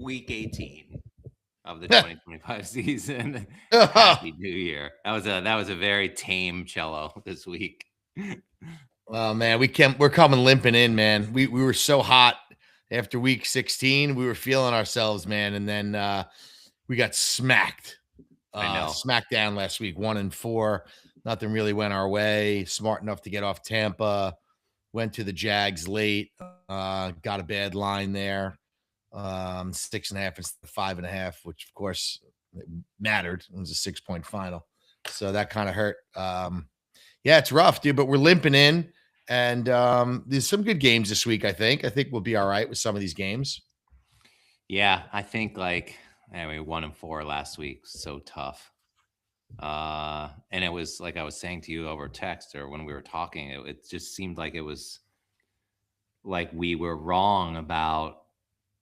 week 18 of the 2025 season. Happy New Year. That was a very tame cello this week. Oh man, we're coming limping in, man. We were so hot after week 16. We were feeling ourselves, man, and then we got smacked. I know. Smacked down last week, 1-4. Nothing really went our way. Smart enough to get off Tampa. Went to the Jags late. Got a bad line there. 6.5 instead of 5.5, which of course mattered. It was a 6-point final, so that kind of hurt. Yeah, it's rough, dude, but we're limping in, and there's some good games this week. I think we'll be all right with some of these games. Yeah, I think anyway, 1-4 last week, so tough. And it was like I was saying to you over text or when we were talking, it just seemed like it was like we were wrong about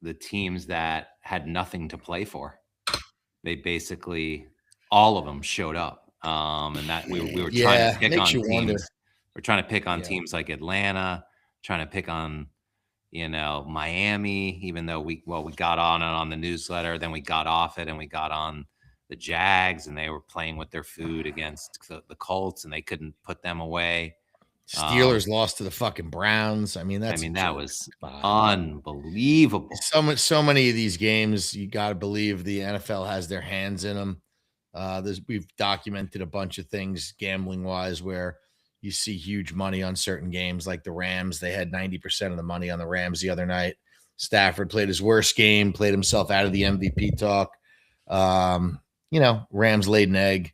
the teams that had nothing to play for. They basically, all of them showed up. And that we were trying to pick on teams. Wonder. We're trying to pick on teams like Atlanta, trying to pick on, Miami, even though we got on the newsletter, then we got off it and we got on the Jags, and they were playing with their food against the Colts, and they couldn't put them away. Steelers lost to the fucking Browns. I mean, that was unbelievable. So many of these games, you got to believe the NFL has their hands in them. We've documented a bunch of things gambling wise where you see huge money on certain games, like the Rams. They had 90% of the money on the Rams the other night. Stafford played his worst game, played himself out of the MVP talk. Rams laid an egg.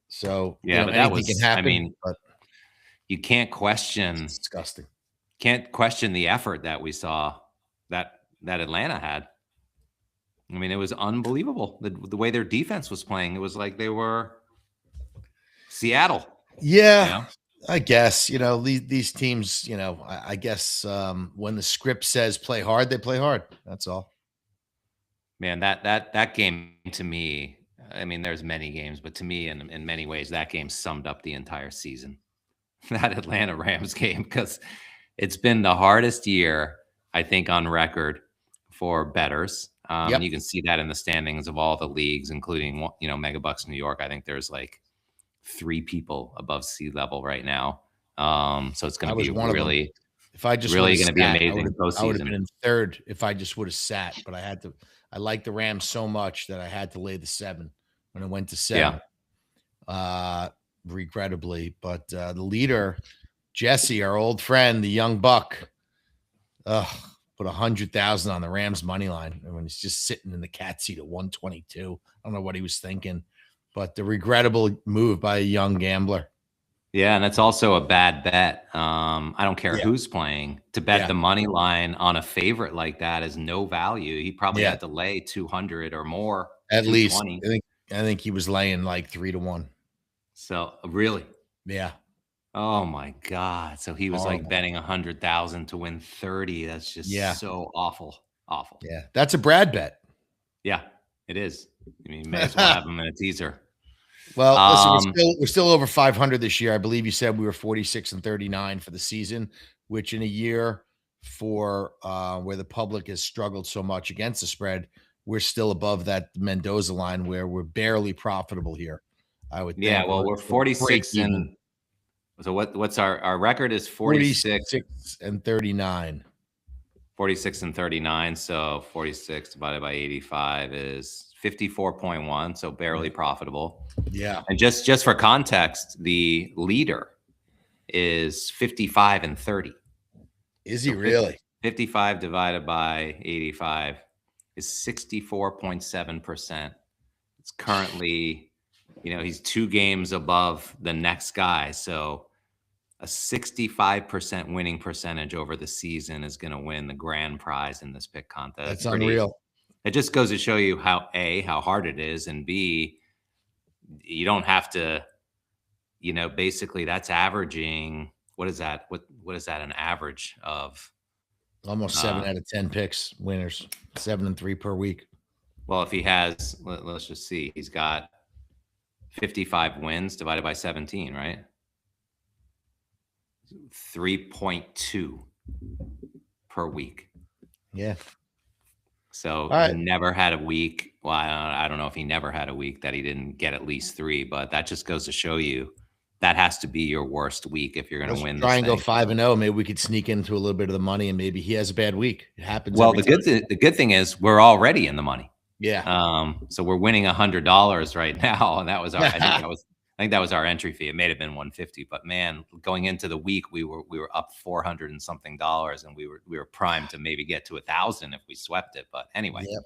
So but that was, can happen, but you can't question. It's disgusting. Can't question the effort that we saw that Atlanta had. I mean, it was unbelievable the way their defense was playing. It was like they were Seattle. Yeah, I guess these teams. I guess when the script says play hard, they play hard. That's all. Man, that game to me. I mean, there's many games, but to me, in many ways, that game summed up the entire season. That Atlanta Rams game, because it's been the hardest year, I think, on record for bettors. You can see that in the standings of all the leagues, including, Megabucks New York. I think there's like 3 people above sea level right now. So it's going to be really, if I just really going to be amazing. I would have been in third if I just would have sat, but I like the Rams so much that I had to lay the 7 when it went to 7. Regrettably, but the leader, Jesse, our old friend, the young buck, put 100,000 on the Rams money line, and when he's just sitting in the cat seat at 122. I don't know what he was thinking, but the regrettable move by a young gambler. Yeah, and it's also a bad bet. I don't care who's playing. To bet the money line on a favorite like that is no value. He probably had to lay 200 or more, at least. I think he was laying like 3-1. So really, yeah. Oh my God! So he was like betting 100,000 to win 30. That's just so awful. Yeah, that's a Brad bet. Yeah, it is. I mean, you may as well have him in a teaser. Well, listen, we're still over 500 this year. I believe you said we were 46-39 for the season, which in a year for where the public has struggled so much against the spread, we're still above that Mendoza line where we're barely profitable here. I would think. Yeah, well, we're 46 and so what's our record is 46 and 39. 46 and 39. So 46 divided by 85 is 54.1. So barely profitable. Yeah. And just for context, the leader is 55 and 30. Is he really? 55 divided by 85 is 64.7%. It's currently, he's 2 games above the next guy. So a 65% winning percentage over the season is going to win the grand prize in this pick contest. That's unreal. It just goes to show you how hard it is, and B, you don't have to, basically that's averaging, what is that? What is that? An average of almost 7 out of 10 picks winners, 7 and 3 per week. Well, if he has, let's just see, he's got 55 wins divided by 17, right? 3.2 per week. Yeah. So All he right. never had a week. Well, I don't know if he never had a week that he didn't get at least 3, but that just goes to show you that has to be your worst week if you're going to Let's win try this and go thing. 5-0. Maybe we could sneak into a little bit of the money, and maybe he has a bad week. It happens Well, every time. the good thing is we're already in the money. Yeah. So we're winning $100 right now, and that was our I think that was our entry fee. It may have been 150, but man, going into the week, we were up 400 and something dollars, and we were primed to maybe get to 1,000 if we swept it. But anyway, Yep.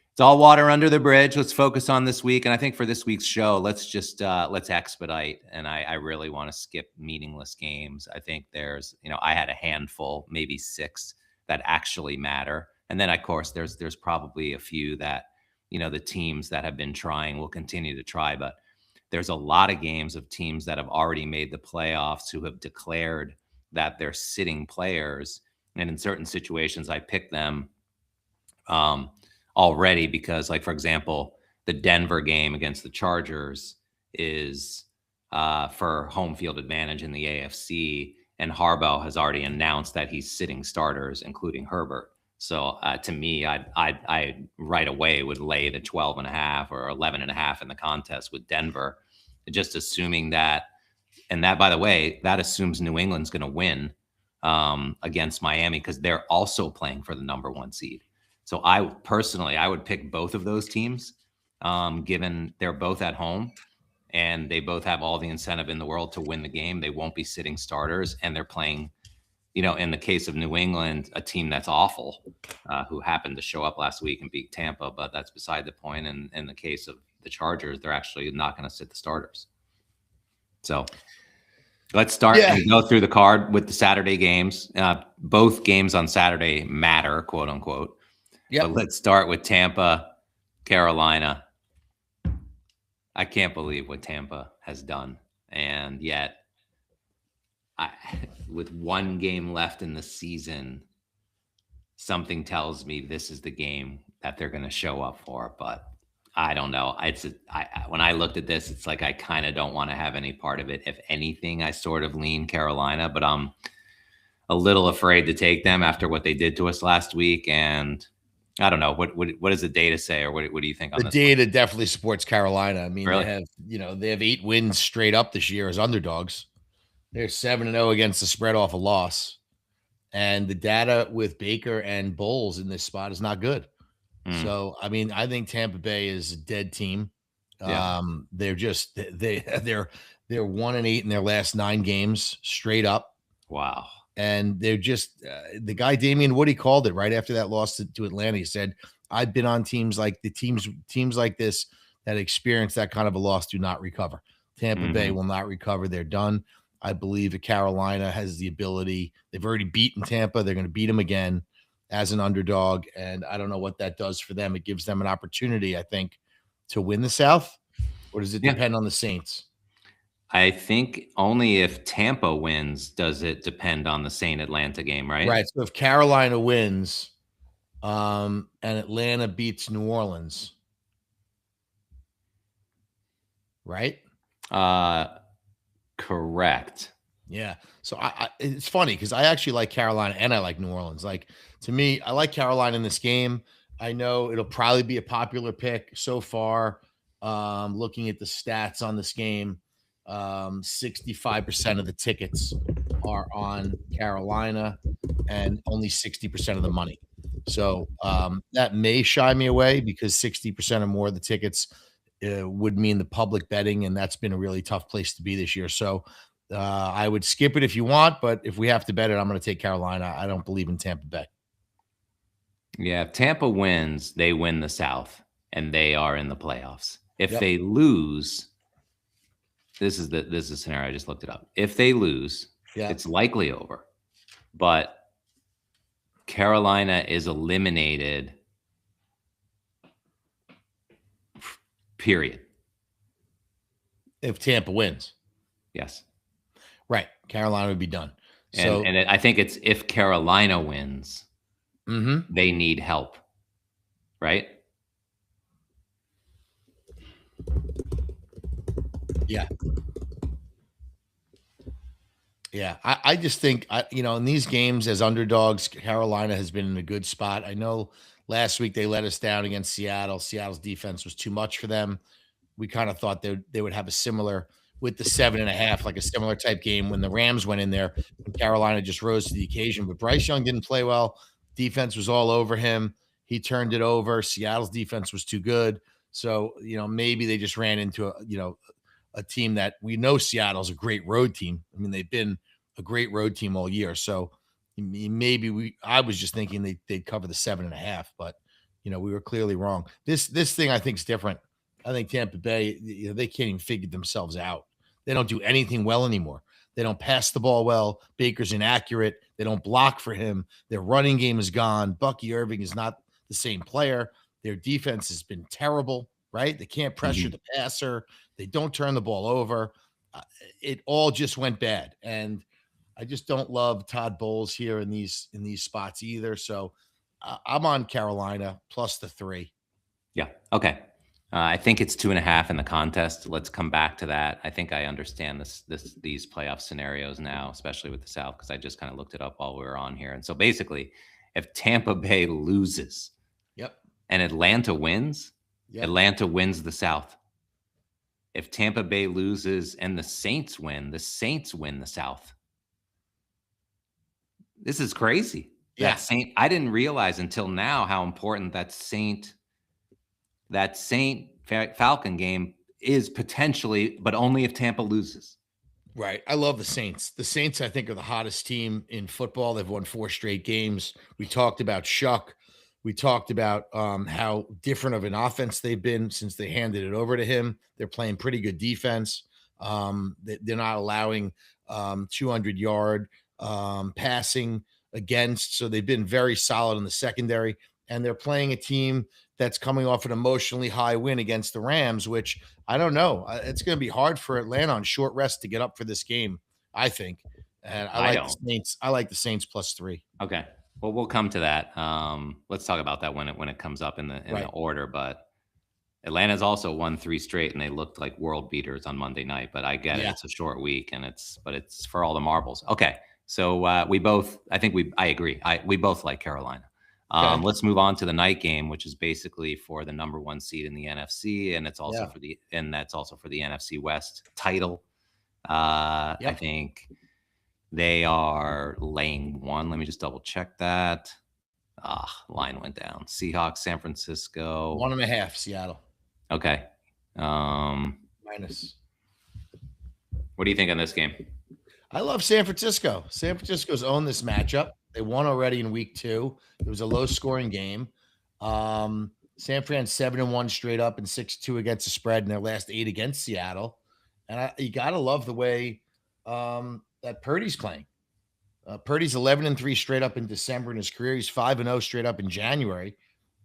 it's all water under the bridge. Let's focus on this week, and I think for this week's show, let's just let's expedite. And I really want to skip meaningless games. I think there's I had a handful, maybe 6 that actually matter, and then of course there's probably a few that the teams that have been trying will continue to try, but there's a lot of games of teams that have already made the playoffs who have declared that they're sitting players, and in certain situations, I pick them um, already because, like for example, the Denver game against the Chargers is for home field advantage in the AFC, and Harbaugh has already announced that he's sitting starters, including Herbert. So to me, I right away would lay the 12 and a half or 11 and a half in the contest with Denver, just assuming that. And that, by the way, that assumes New England's going to win against Miami because they're also playing for the number 1 seed. So I personally, I would pick both of those teams, given they're both at home and they both have all the incentive in the world to win the game. They won't be sitting starters, and they're playing, in the case of New England, a team that's awful, who happened to show up last week and beat Tampa, but that's beside the point. And in the case of the Chargers, they're actually not going to sit the starters. So let's start and go through the card with the Saturday games. Both games on Saturday matter, quote unquote. Yep. But let's start with Tampa, Carolina. I can't believe what Tampa has done. And yet, with 1 game left in the season, something tells me this is the game that they're going to show up for. But I don't know. When I looked at this, it's like I kind of don't want to have any part of it. If anything, I sort of lean Carolina, but I'm a little afraid to take them after what they did to us last week. And I don't know. What does the data say, or what do you think on this? The data definitely supports Carolina. I mean, Really? they have 8 wins straight up this year as underdogs. They're 7-0 against the spread off a loss. And the data with Baker and Bowles in this spot is not good. So, I mean, I think Tampa Bay is a dead team. Yeah. They're 1-8 in their last 9 games straight up. Wow. And they're just the guy Damian Woody called it right after that loss to Atlanta. He said, "I've been on teams like teams like this that experience that kind of a loss do not recover. Tampa Bay will not recover. They're done. I believe that Carolina has the ability. They've already beaten Tampa. They're going to beat them again as an underdog, and I don't know what that does for them. It gives them an opportunity, I think, to win the South, or does it depend on the Saints? I think only if Tampa wins does it depend on the Saint Atlanta game, right? Right. So if Carolina wins, and Atlanta beats New Orleans, right? Correct. Yeah. So it's funny because I actually like Carolina and I like New Orleans. Like, to me, I like Carolina in this game. I know it'll probably be a popular pick so far. Looking at the stats on this game, 65% of the tickets are on Carolina and only 60% of the money. So that may shy me away because 60% or more of the tickets would mean the public betting, and that's been a really tough place to be this year. So I would skip it if you want, but if we have to bet it, I'm going to take Carolina. I don't believe in Tampa Bay. Yeah, if Tampa wins, they win the South, and they are in the playoffs. If Yep. they lose, this is the scenario. I just looked it up. If they lose, it's likely over. But Carolina is eliminated. Period. If Tampa wins. Yes. Right. Carolina would be done. And I think it's if Carolina wins, they need help. Right? Yeah. Yeah, I just think in these games as underdogs, Carolina has been in a good spot. I know last week they let us down against Seattle. Seattle's defense was too much for them. We kind of thought they would have a similar with the 7.5, like a similar type game when the Rams went in there when Carolina just rose to the occasion. But Bryce Young didn't play well. Defense was all over him. He turned it over. Seattle's defense was too good. So, maybe they just ran into a team that we know Seattle's a great road team. I mean, they've been a great road team all year. So maybe I was just thinking they'd cover the 7.5, but we were clearly wrong. This thing I think is different. I think Tampa Bay, they can't even figure themselves out. They don't do anything well anymore. They don't pass the ball well. Baker's inaccurate. They don't block for him. Their running game is gone. Bucky Irving is not the same player. Their defense has been terrible, right? They can't pressure the passer. They don't turn the ball over. It all just went bad. And I just don't love Todd Bowles here in these spots either. So I'm on Carolina plus the 3. Yeah. Okay. I think it's 2.5 in the contest. Let's come back to that. I think I understand these playoff scenarios now, especially with the South, because I just kind of looked it up while we were on here. And so basically, if Tampa Bay loses, yep, and Atlanta wins, yep, Atlanta wins the South. If Tampa Bay loses and the Saints win the South. This is crazy. Yeah. I didn't realize until now how important that Saint Falcon game is potentially, but only if Tampa loses. Right. I love the Saints. The Saints, I think, are the hottest team in football. They've won 4 straight games. We talked about Shuck. We talked about how different of an offense they've been since they handed it over to him. They're playing pretty good defense. They're not allowing 200-yard passing against. So they've been very solid in the secondary. And they're playing a team that's coming off an emotionally high win against the Rams, which I don't know. It's going to be hard for Atlanta on short rest to get up for this game, I think. And I like the Saints. I like the Saints plus 3. Okay. Well, we'll come to that. Let's talk about that when it comes up in the order. But Atlanta's also won 3 straight, and they looked like world beaters on Monday night. But I get it; it's a short week, and it's for all the marbles. Okay, so I agree. We both like Carolina. Okay. Let's move on to the night game, which is basically for the number 1 seed in the NFC, and it's also that's also for the NFC West title. I think they are laying 1. Let me just double check that. Line went down. Seahawks, San Francisco. 1.5, Seattle. Okay. Minus. What do you think on this game? I love San Francisco. San Francisco's owned this matchup. They won already in week 2. It was a low-scoring game. San Fran 7-1 straight up and 6-2 against the spread in their last 8 against Seattle. And you got to love the way that Purdy's playing. Purdy's 11-3 straight up in December in his career. He's 5-0 straight up in January.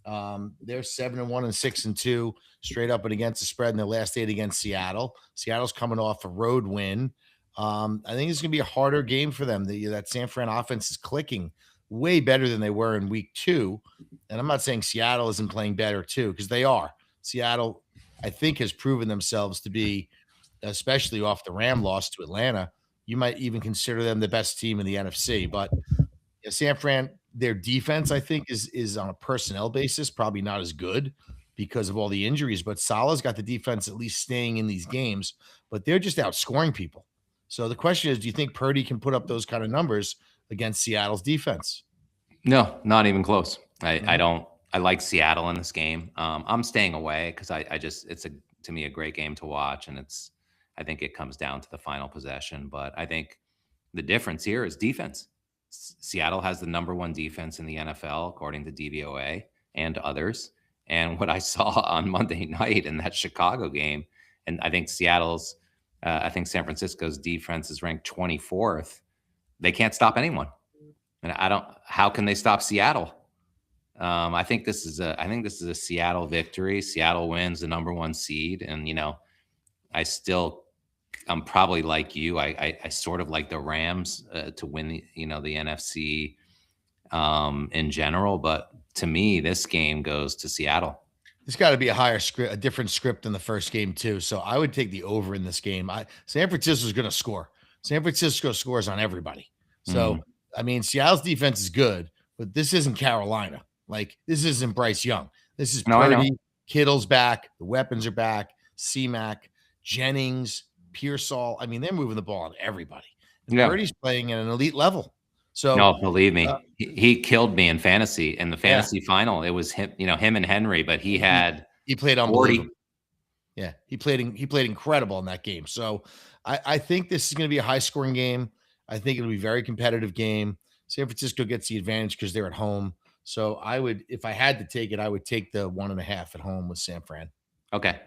They're 7-1 and 6-2 straight up and against the spread in their last 8 against Seattle. Seattle's coming off a road win. I think it's going to be a harder game for them. That San Fran offense is clicking way better than they were in week 2. And I'm not saying Seattle isn't playing better too, because they are. Seattle, I think, has proven themselves to be, especially off the Ram loss to Atlanta, you might even consider them the best team in the NFC. But San Fran, their defense, I think, is on a personnel basis probably not as good because of all the injuries. But Salah's got the defense at least staying in these games, but they're just outscoring people. So the question is, do you think Purdy can put up those kind of numbers against Seattle's defense? No, not even close. I don't. I like Seattle in this game. I'm staying away because it's to me a great game to watch, and I think it comes down to the final possession. But I think the difference here is defense. Seattle has the number 1 defense in the NFL, according to DVOA and others. And what I saw on Monday night in that Chicago game, and I think I think San Francisco's defense is ranked 24th. They can't stop anyone. And how can they stop Seattle? I think this is a Seattle victory. Seattle wins the number 1 seed. And, I'm probably like you. I sort of like the Rams to win the NFC in general. But to me, this game goes to Seattle. There's got to be a different script than the first game too. So I would take the over in this game. San Francisco is going to score. San Francisco scores on everybody. So, Mhm. I mean, Seattle's defense is good, but this isn't Carolina. Like, this isn't Bryce Young. This is No, I know. Purdy. Kittle's back. The weapons are back. C-Mac, Jennings, Pearsall. I mean, they're moving the ball on everybody. And Yeah. Purdy's playing at an elite level. So, No, believe me, he killed me in fantasy. In the yeah, fantasy final, it was him, him and Henry, but he he, had he played 40. unbelievable. Yeah, he played incredible in that game. So I think this is going to be a high scoring game. I think it'll be a very competitive game. San Francisco gets the advantage because they're at home. So I would, if I had to take it, I would take the 1.5 at home with San Fran. Okay.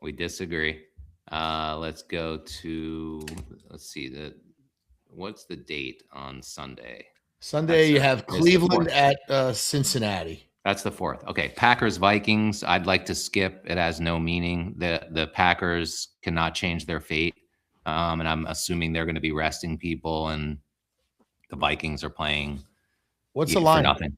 We disagree. Let's go to, let's see, what's the date on Sunday? Sunday, you have Cleveland at Cincinnati. That's the 4th. Okay. Packers, Vikings. I'd like to skip. It has no meaning. The Packers cannot change their fate. And I'm assuming they're going to be resting people, and the Vikings are playing. What's the line? Nothing.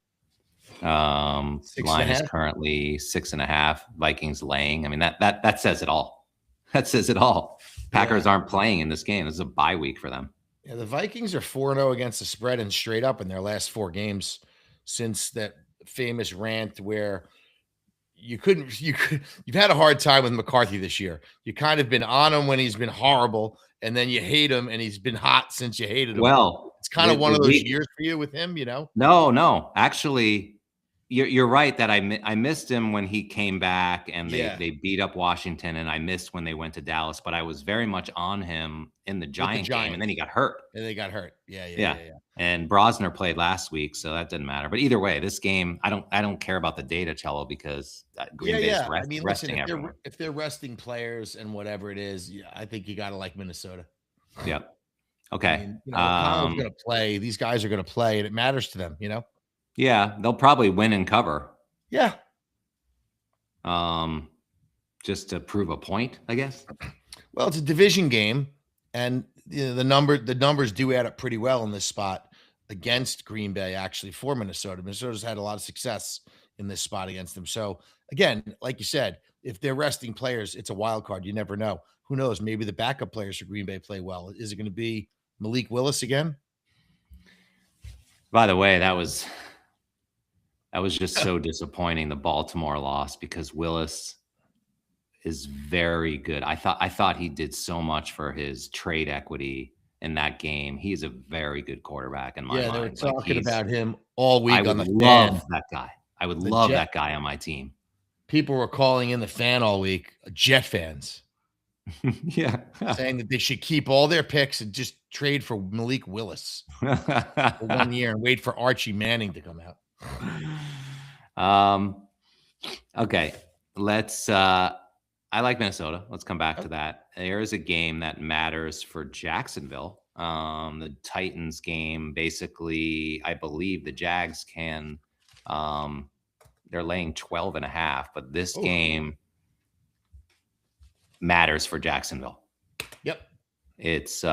Line is currently 6.5. Vikings laying. I mean, that says it all. That says it all. Packers aren't playing in this game. This is a bye week for them. Yeah, the Vikings are 4-0 against the spread and straight up in their last 4 games since that famous rant where you've had a hard time with McCarthy this year. You kind of been on him when he's been horrible, and then you hate him, and he's been hot since you hated him. Well, it's kind of one of those years for you with him, No, actually, you're right that I missed him when he came back and they beat up Washington, and I missed when they went to Dallas, but I was very much on him in the Giant game, and then he got hurt. Yeah. And Brosner played last week, so that didn't matter. But either way, this game, I don't care about the data, Cello, because Green Bay's resting everyone. If they're resting players and whatever it is, I think you got to like Minnesota. Yep. Okay. I mean, Kyle's going to play. These guys are going to play, and it matters to them, Yeah, they'll probably win and cover. Yeah. Just to prove a point, I guess. Well, it's a division game, and the numbers do add up pretty well in this spot against Green Bay, actually, for Minnesota. Minnesota's had a lot of success in this spot against them. So again, like you said, if they're resting players, it's a wild card. You never know. Who knows? Maybe the backup players for Green Bay play well. Is it going to be Malik Willis again? By the way, that was just so disappointing, the Baltimore loss, because Willis is very good. I thought he did so much for his trade equity in that game. He's a very good quarterback in my mind. Yeah, they were talking about him all week on the fan. I would love that guy. I would love that guy on my team. People were calling in the fan all week, Jet fans. Yeah. Saying that they should keep all their picks and just trade for Malik Willis for 1 year and wait for Archie Manning to come out. Okay. Let's I like Minnesota. Let's come back to that. There is a game that matters for Jacksonville. The Titans game, basically, I believe the Jags can, they're laying 12.5, but this game matters for Jacksonville. Yep. It's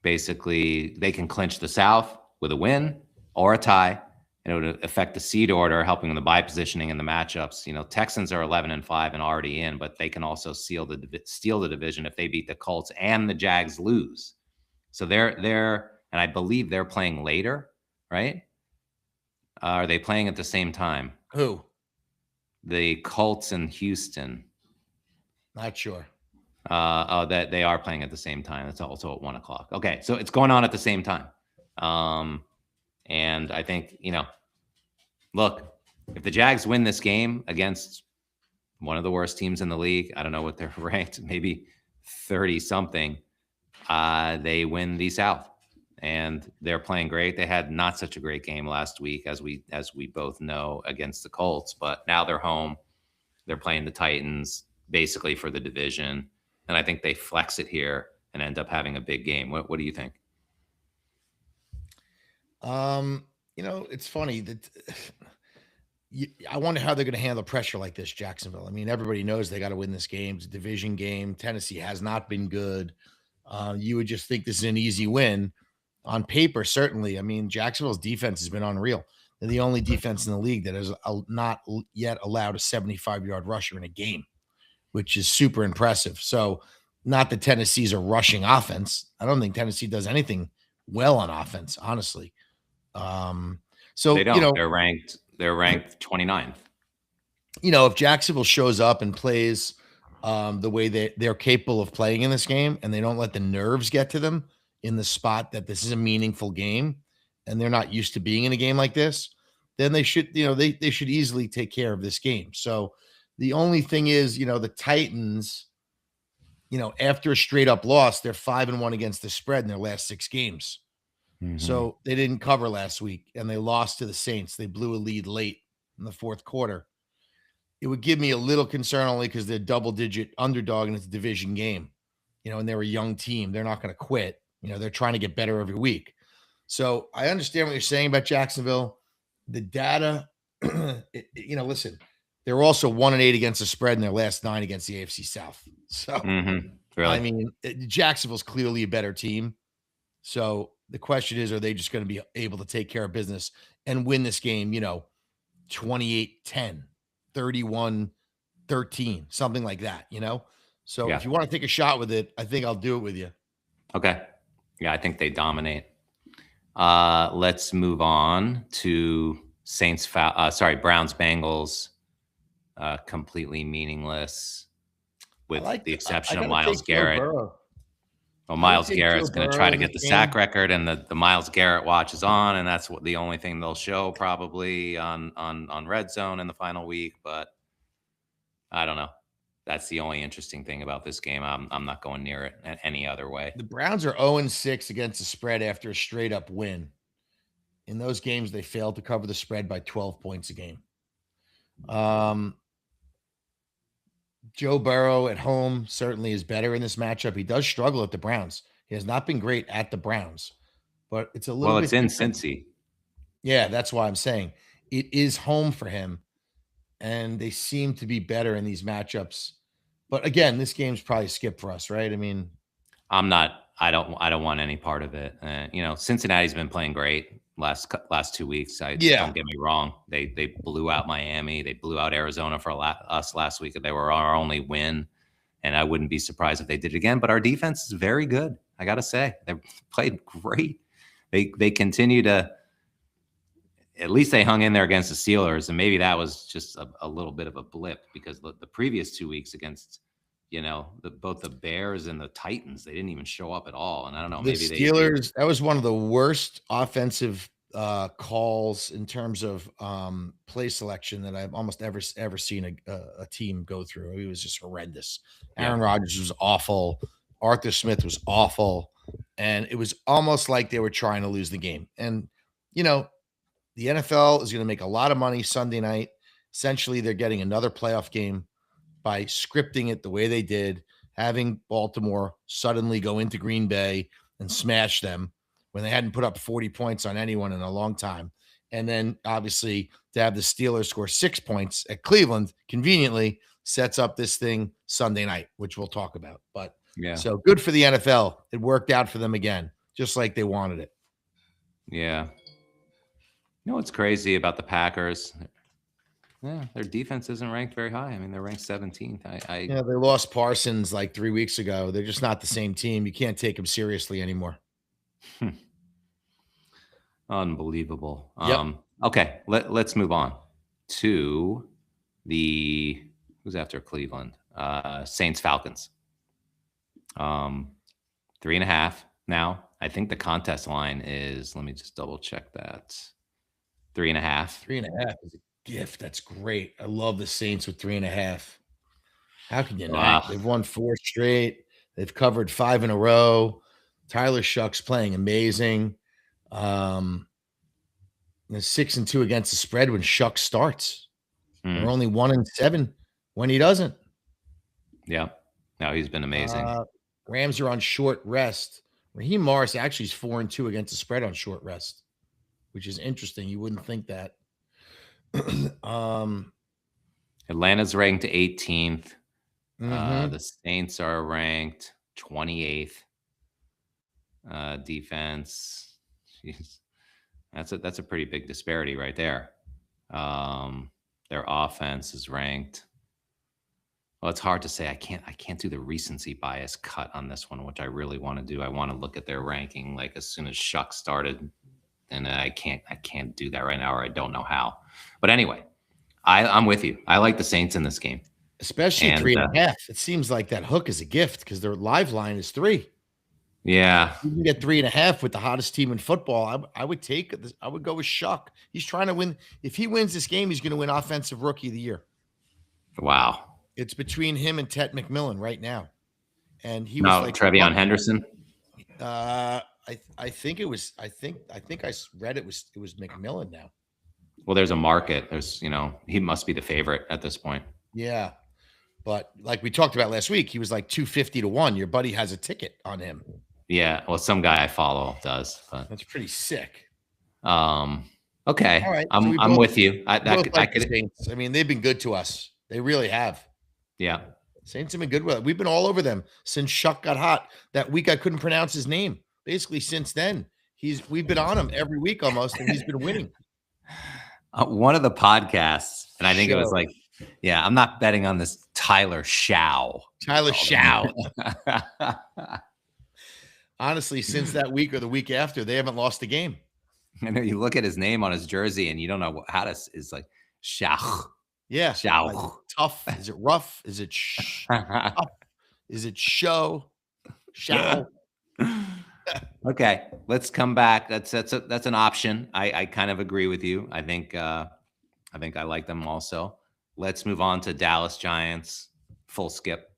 basically they can clinch the South with a win or a tie. And it would affect the seed order, helping the bye positioning and the matchups. Texans are 11-5 and already in, but they can also steal the division if they beat the Colts and the Jags lose. So they're and I believe they're playing later, right? Are they playing at the same time? Who? The Colts and Houston. Not sure. That they are playing at the same time. It's also at 1:00. Okay, so it's going on at the same time. And I think, look, if the Jags win this game against one of the worst teams in the league, I don't know what they're ranked, maybe 30 something, they win the South, and they're playing great. They had not such a great game last week, as we both know, against the Colts, but now they're home. They're playing the Titans basically for the division. And I think they flex it here and end up having a big game. What do you think? It's funny that I wonder how they're going to handle pressure like this, Jacksonville. I mean, everybody knows they got to win this game. It's a division game. Tennessee has not been good. You would just think this is an easy win on paper, certainly. I mean, Jacksonville's defense has been unreal. They're the only defense in the league that has not yet allowed a 75-yard rusher in a game, which is super impressive. So Not that Tennessee's a rushing offense. I don't think Tennessee does anything well on offense, honestly. They So, don't. They're ranked 29th. if Jacksonville shows up and plays the way they're capable of playing in this game, and they don't let the nerves get to them in the spot that this is a meaningful game, and they're not used to being in a game like this, then they should, they should easily take care of this game. So the only thing is, the Titans, after a straight up loss, they're 5-1 against the spread in their last 6 games. So they didn't cover last week and they lost to the Saints. They blew a lead late in the fourth quarter. It would give me a little concern only because they're double-digit underdog and it's a division game, and they're a young team. They're not going to quit. They're trying to get better every week. So I understand what you're saying about Jacksonville. The data, listen, they're also 1-8 against the spread in their last 9 against the AFC South. So, Really? I mean, Jacksonville's clearly a better team. So the question is, are they just going to be able to take care of business and win this game, 28-10, 31-13, something like that, So Yeah. if you want to take a shot with it, I think I'll do it with you. Okay. Yeah, I think they dominate. Let's move on to Browns Bengals. Completely meaningless, with the exception of Myles Garrett. Well, Myles Garrett's going to try to get the sack record, and the Myles Garrett watch is on, and that's the only thing they'll show probably on Red Zone in the final week. But I don't know. That's the only interesting thing about this game. I'm not going near it any other way. The Browns are 0-6 against the spread after a straight up win. In those games, they failed to cover the spread by 12 points a game. Joe Burrow at home certainly is better in this matchup. He does struggle at the Browns. He has not been great at the Browns, but it's a little bit. It's in Cincy. Yeah, that's why I'm saying it is home for him, and they seem to be better in these matchups. But again, this game's probably skip for us, right? I mean, I don't want any part of it. Cincinnati's been playing great last 2 weeks. Don't get me wrong. They blew out Miami. They blew out Arizona for us last week. They were our only win, and I wouldn't be surprised if they did it again. But our defense is very good. I got to say, they played great. They continue to. At least they hung in there against the Steelers, and maybe that was just a little bit of a blip because the previous 2 weeks against both the Bears and the Titans, they didn't even show up at all. And I don't know, the Steelers, that was one of the worst offensive calls in terms of play selection that I've almost ever seen a team go through. It was just horrendous. Aaron Rodgers was awful. Arthur Smith was awful. And it was almost like they were trying to lose the game. And, the NFL is going to make a lot of money Sunday night. Essentially, they're getting another playoff game by scripting it the way they did, having Baltimore suddenly go into Green Bay and smash them when they hadn't put up 40 points on anyone in a long time. And then obviously to have the Steelers score 6 points at Cleveland conveniently sets up this thing Sunday night, which we'll talk about. But so good for the NFL. It worked out for them again, just like they wanted it. Yeah. What's crazy about the Packers? Yeah, their defense isn't ranked very high. I mean, they're ranked 17th. They lost Parsons like 3 weeks ago. They're just not the same team. You can't take them seriously anymore. Unbelievable. Yep. Okay, let's move on to who's after Cleveland? Saints Falcons. 3.5 now. I think the contest line is. Let me just double check that. 3.5. 3.5 is a gift. That's great. I love the Saints with 3.5. How can you not? They've won 4 straight. They've covered 5 in a row. Tyler Shuck's playing amazing. They're 6-2 against the spread when Shuck starts. They're only 1-7 when he doesn't. Yeah. No, he's been amazing. Rams are on short rest. Raheem Morris actually is 4-2 against the spread on short rest, which is interesting. You wouldn't think that. Atlanta's ranked 18th. The Saints are ranked 28th. Defense, jeez, that's a pretty big disparity right there. Their offense is ranked Well, it's hard to say. I can't do the recency bias cut on this one, which I really want to do. I want to look at their ranking like as soon as Shuck started, and I can't do that right now, or I don't know how. But anyway, I'm with you. I like the Saints in this game, especially and 3.5. It seems like that hook is a gift because their live line is 3. yeah, You can get 3.5 with the hottest team in football. I would take this. I would go with Shuck. He's trying to win. If he wins this game, he's going to win Offensive Rookie of the Year. wow. It's between him and Tet McMillan right now, and he was No, like Trevion Henderson. I think it was. I think I read it was McMillan now. Well, there's a market. There's he must be the favorite at this point. Yeah, but like we talked about last week, he was like 250 to 1. Your buddy has a ticket on him. Yeah, well, some guy I follow does, but that's pretty sick. Okay, all right, I'm with you. I could. Saints. I mean, they've been good to us. They really have. Yeah, Saints have been good with it. We've been all over them since Shuck got hot. That week I couldn't pronounce his name. Basically, since then we've been on him every week almost, and he's been winning. One of the podcasts, and I think it was like, yeah, I'm not betting on this Tyler Shaw. Honestly, since that week or the week after, they haven't lost a game. I know you look at his name on his jersey and you don't know how to. Is like Shaw. Yeah, Shaw. Tough. Is it rough? Is it tough? Is it show? Shaw. Okay, let's come back. That's an option. I kind of agree with you. I think I like them also. Let's move on to Dallas Giants. Full skip,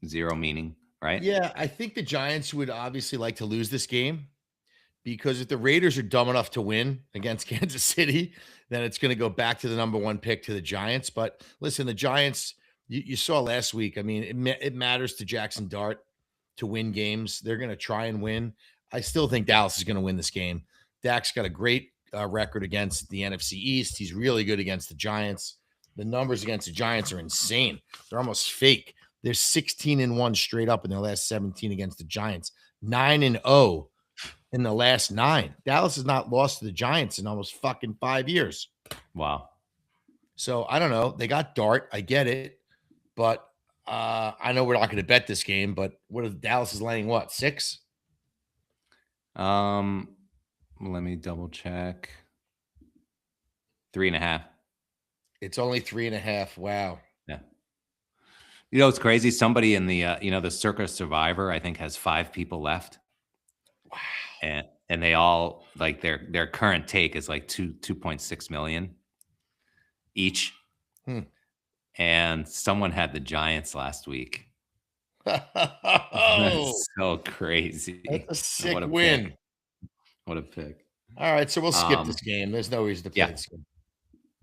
zero meaning, right? Yeah, I think the Giants would obviously like to lose this game because if the Raiders are dumb enough to win against Kansas City, then it's going to go back to the number 1 pick to the Giants. But listen, the Giants, you saw last week. I mean, it matters to Jackson Dart to win games. They're going to try and win. I still think Dallas is going to win this game. Dak's got a great record against the NFC East. He's really good against the Giants. The numbers against the Giants are insane. They're almost fake. They're 16-1 straight up in their last 17 against the Giants. 9-0 in the last 9. Dallas has not lost to the Giants in almost fucking 5 years. Wow. So I don't know. They got Dart. I get it. But I know we're not going to bet this game, but Dallas is laying what, 6? Let me double check. 3.5. It's only 3.5. Wow. Yeah. It's crazy. Somebody in the the Circa Survivor, I think, has 5 people left. Wow. And they all like their current take is like 2.6 million each. And someone had the Giants last week. That's so crazy. That's a sick win. Pick. What a pick. All right, so we'll skip this game. There's no reason to play this game.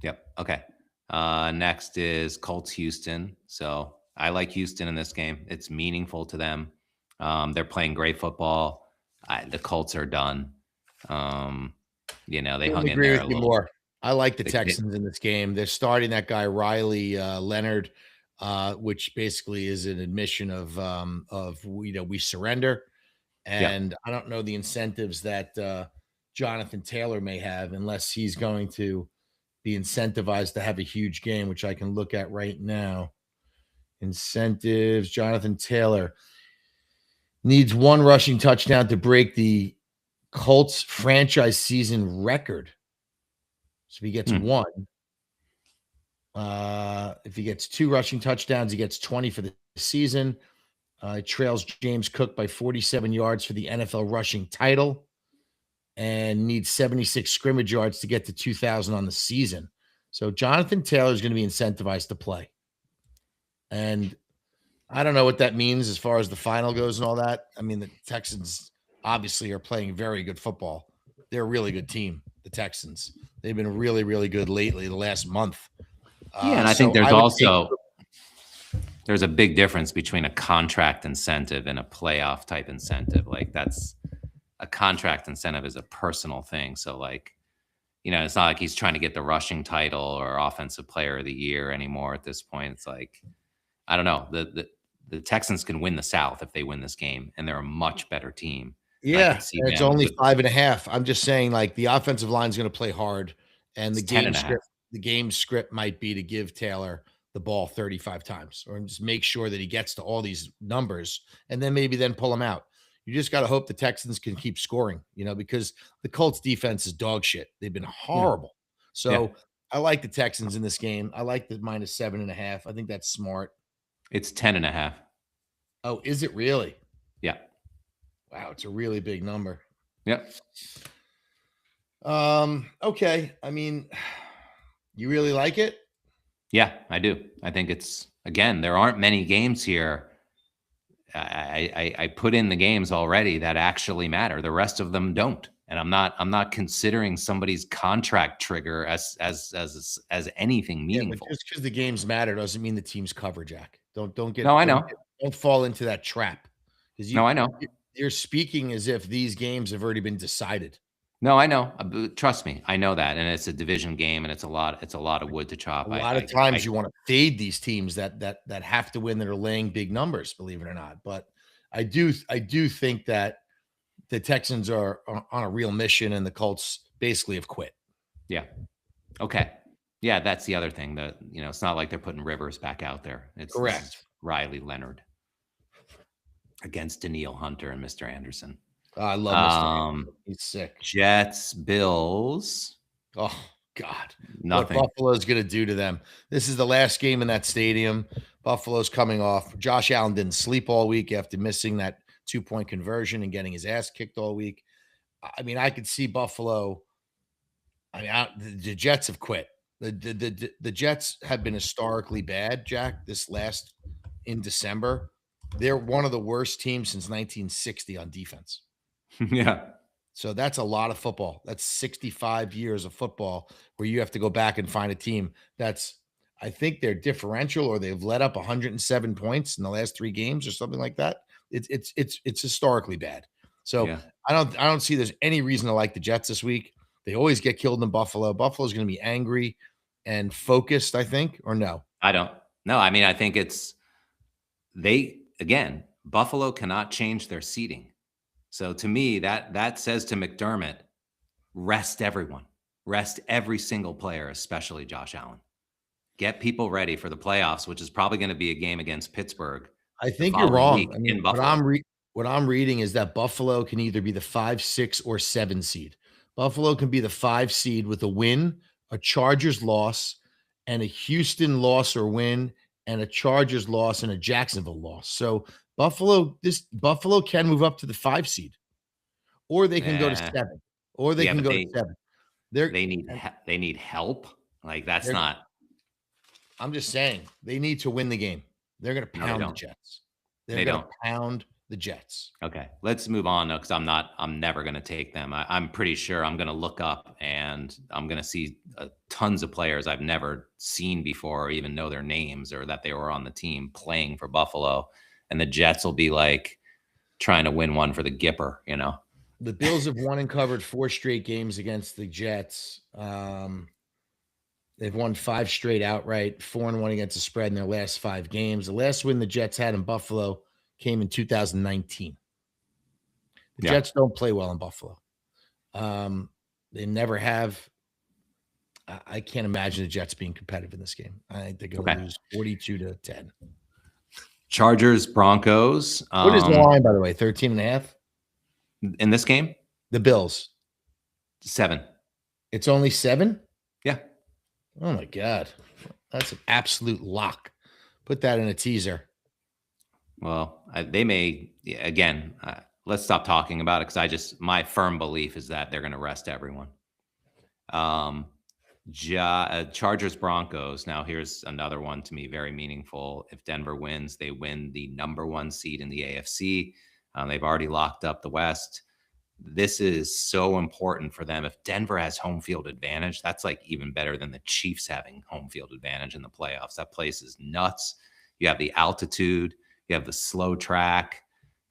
Yep. Okay. Next is Colts Houston. So I like Houston in this game. It's meaningful to them. They're playing great football. The Colts are done. They hung in there a little more. I like the Texans in this game. They're starting that guy Riley Leonard, which basically is an admission of we surrender. And I don't know the incentives that Jonathan Taylor may have unless he's going to be incentivized to have a huge game, which I can look at right now. Incentives. Jonathan Taylor needs 1 rushing touchdown to break the Colts franchise season record. So if he gets 1, if he gets 2 rushing touchdowns, he gets 20 for the season. Trails James Cook by 47 yards for the NFL rushing title and needs 76 scrimmage yards to get to 2,000 on the season. So Jonathan Taylor is going to be incentivized to play. And I don't know what that means as far as the final goes and all that. I mean, the Texans obviously are playing very good football. They're a really good team, the Texans. They've been really, really good lately, the last month. And I think there's there's a big difference between a contract incentive and a playoff type incentive. Like that's a contract incentive is a personal thing. So like, it's not like he's trying to get the rushing title or offensive player of the year anymore at this point. It's like, I don't know. The Texans can win the South if they win this game, and they're a much better team. Yeah, it's only 5.5. I'm just saying, like the offensive line is going to play hard, and the game script might be to give Taylor the ball 35 times, or just make sure that he gets to all these numbers, and then pull him out. You just got to hope the Texans can keep scoring, because the Colts defense is dog shit. They've been Yeah. horrible. Yeah. So I like the Texans in this game. I like the -7.5. I think that's smart. It's 10.5. Oh, is it really? Yeah. Wow, it's a really big number. Yep. Okay. I mean, you really like it? Yeah, I do. I think it's, again, there aren't many games here. I put in the games already that actually matter. The rest of them don't. And I'm not considering somebody's contract trigger as anything Yeah, but meaningful. just because the games matter doesn't mean the teams cover, Jack. Don't No, I know. don't fall into that trap, because No, I know. you're speaking as if these games have already been decided. No, I know. Trust me, I know that, and it's a division game, and it's a lot of wood to chop. A lot of times you want to fade these teams that have to win, that are laying big numbers, believe it or not. But I do think that the Texans are on a real mission, and the Colts basically have quit. Yeah. Okay. Yeah, that's the other thing. That it's not like they're putting Rivers back out there. It's Correct. Riley Leonard against Danielle Hunter and Mr. Anderson. I love Mr. Anderson. He's sick. Jets, Bills. Oh God, Nothing. What Buffalo's going to do to them. This is the last game in that stadium. Buffalo's coming off. Josh Allen didn't sleep all week after missing that 2-point conversion and getting his ass kicked all week. I mean, I could see Buffalo. I mean, the Jets have quit. The Jets have been historically bad, Jack. This last in December, they're one of the worst teams since 1960 on defense. Yeah. So that's a lot of football. That's 65 years of football where you have to go back and find a team that's, I think they're differential, or they've let up 107 points in the last 3 games or something like that. It's historically bad. So Yeah. I don't see there's any reason to like the Jets this week. They always get killed in Buffalo. Buffalo's going to be angry and focused, I think, or no? I don't. No, I mean, I think it's again, Buffalo cannot change their seating. So to me, that says to McDermott, rest everyone. Rest every single player, especially Josh Allen. Get people ready for the playoffs, which is probably going to be a game against Pittsburgh. I think you're wrong. I mean, what I'm reading is that Buffalo can either be the 5, 6, or 7 seed. Buffalo can be the 5 seed with a win, a Chargers loss, and a Houston loss or win, and a Chargers loss and a Jacksonville loss. So Buffalo can move up to the 5 seed, or they can go to 7, or they can go to 7. They need help. Like, that's not. I'm just saying they need to win the game. They're going to pound the Jets. They're going to pound the Jets. Okay, let's move on though, because I'm never going to take them. I'm pretty sure I'm going to look up and I'm going to see tons of players I've never seen before, or even know their names, or that they were on the team playing for Buffalo. And the Jets will be like trying to win one for the Gipper, The Bills have won and covered 4 straight games against the Jets. They've won 5 straight outright, 4-1 against the spread in their last 5 games. The last win the Jets had in Buffalo came in 2019. The Jets don't play well in Buffalo. They never have. I can't imagine the Jets being competitive in this game. I think they're going to lose 42-10. Chargers, Broncos. What is the line, by the way? 13.5 in this game? The Bills. 7. It's only 7? Yeah. Oh my God. That's an absolute lock. Put that in a teaser. Well, they may, again, let's stop talking about it, because my firm belief is that they're going to rest everyone. Chargers, Broncos. Now, here's another one to me, very meaningful. If Denver wins, they win the number 1 seed in the AFC. They've already locked up the West. This is so important for them. If Denver has home field advantage, that's like even better than the Chiefs having home field advantage in the playoffs. That place is nuts. You have the altitude, you have the slow track,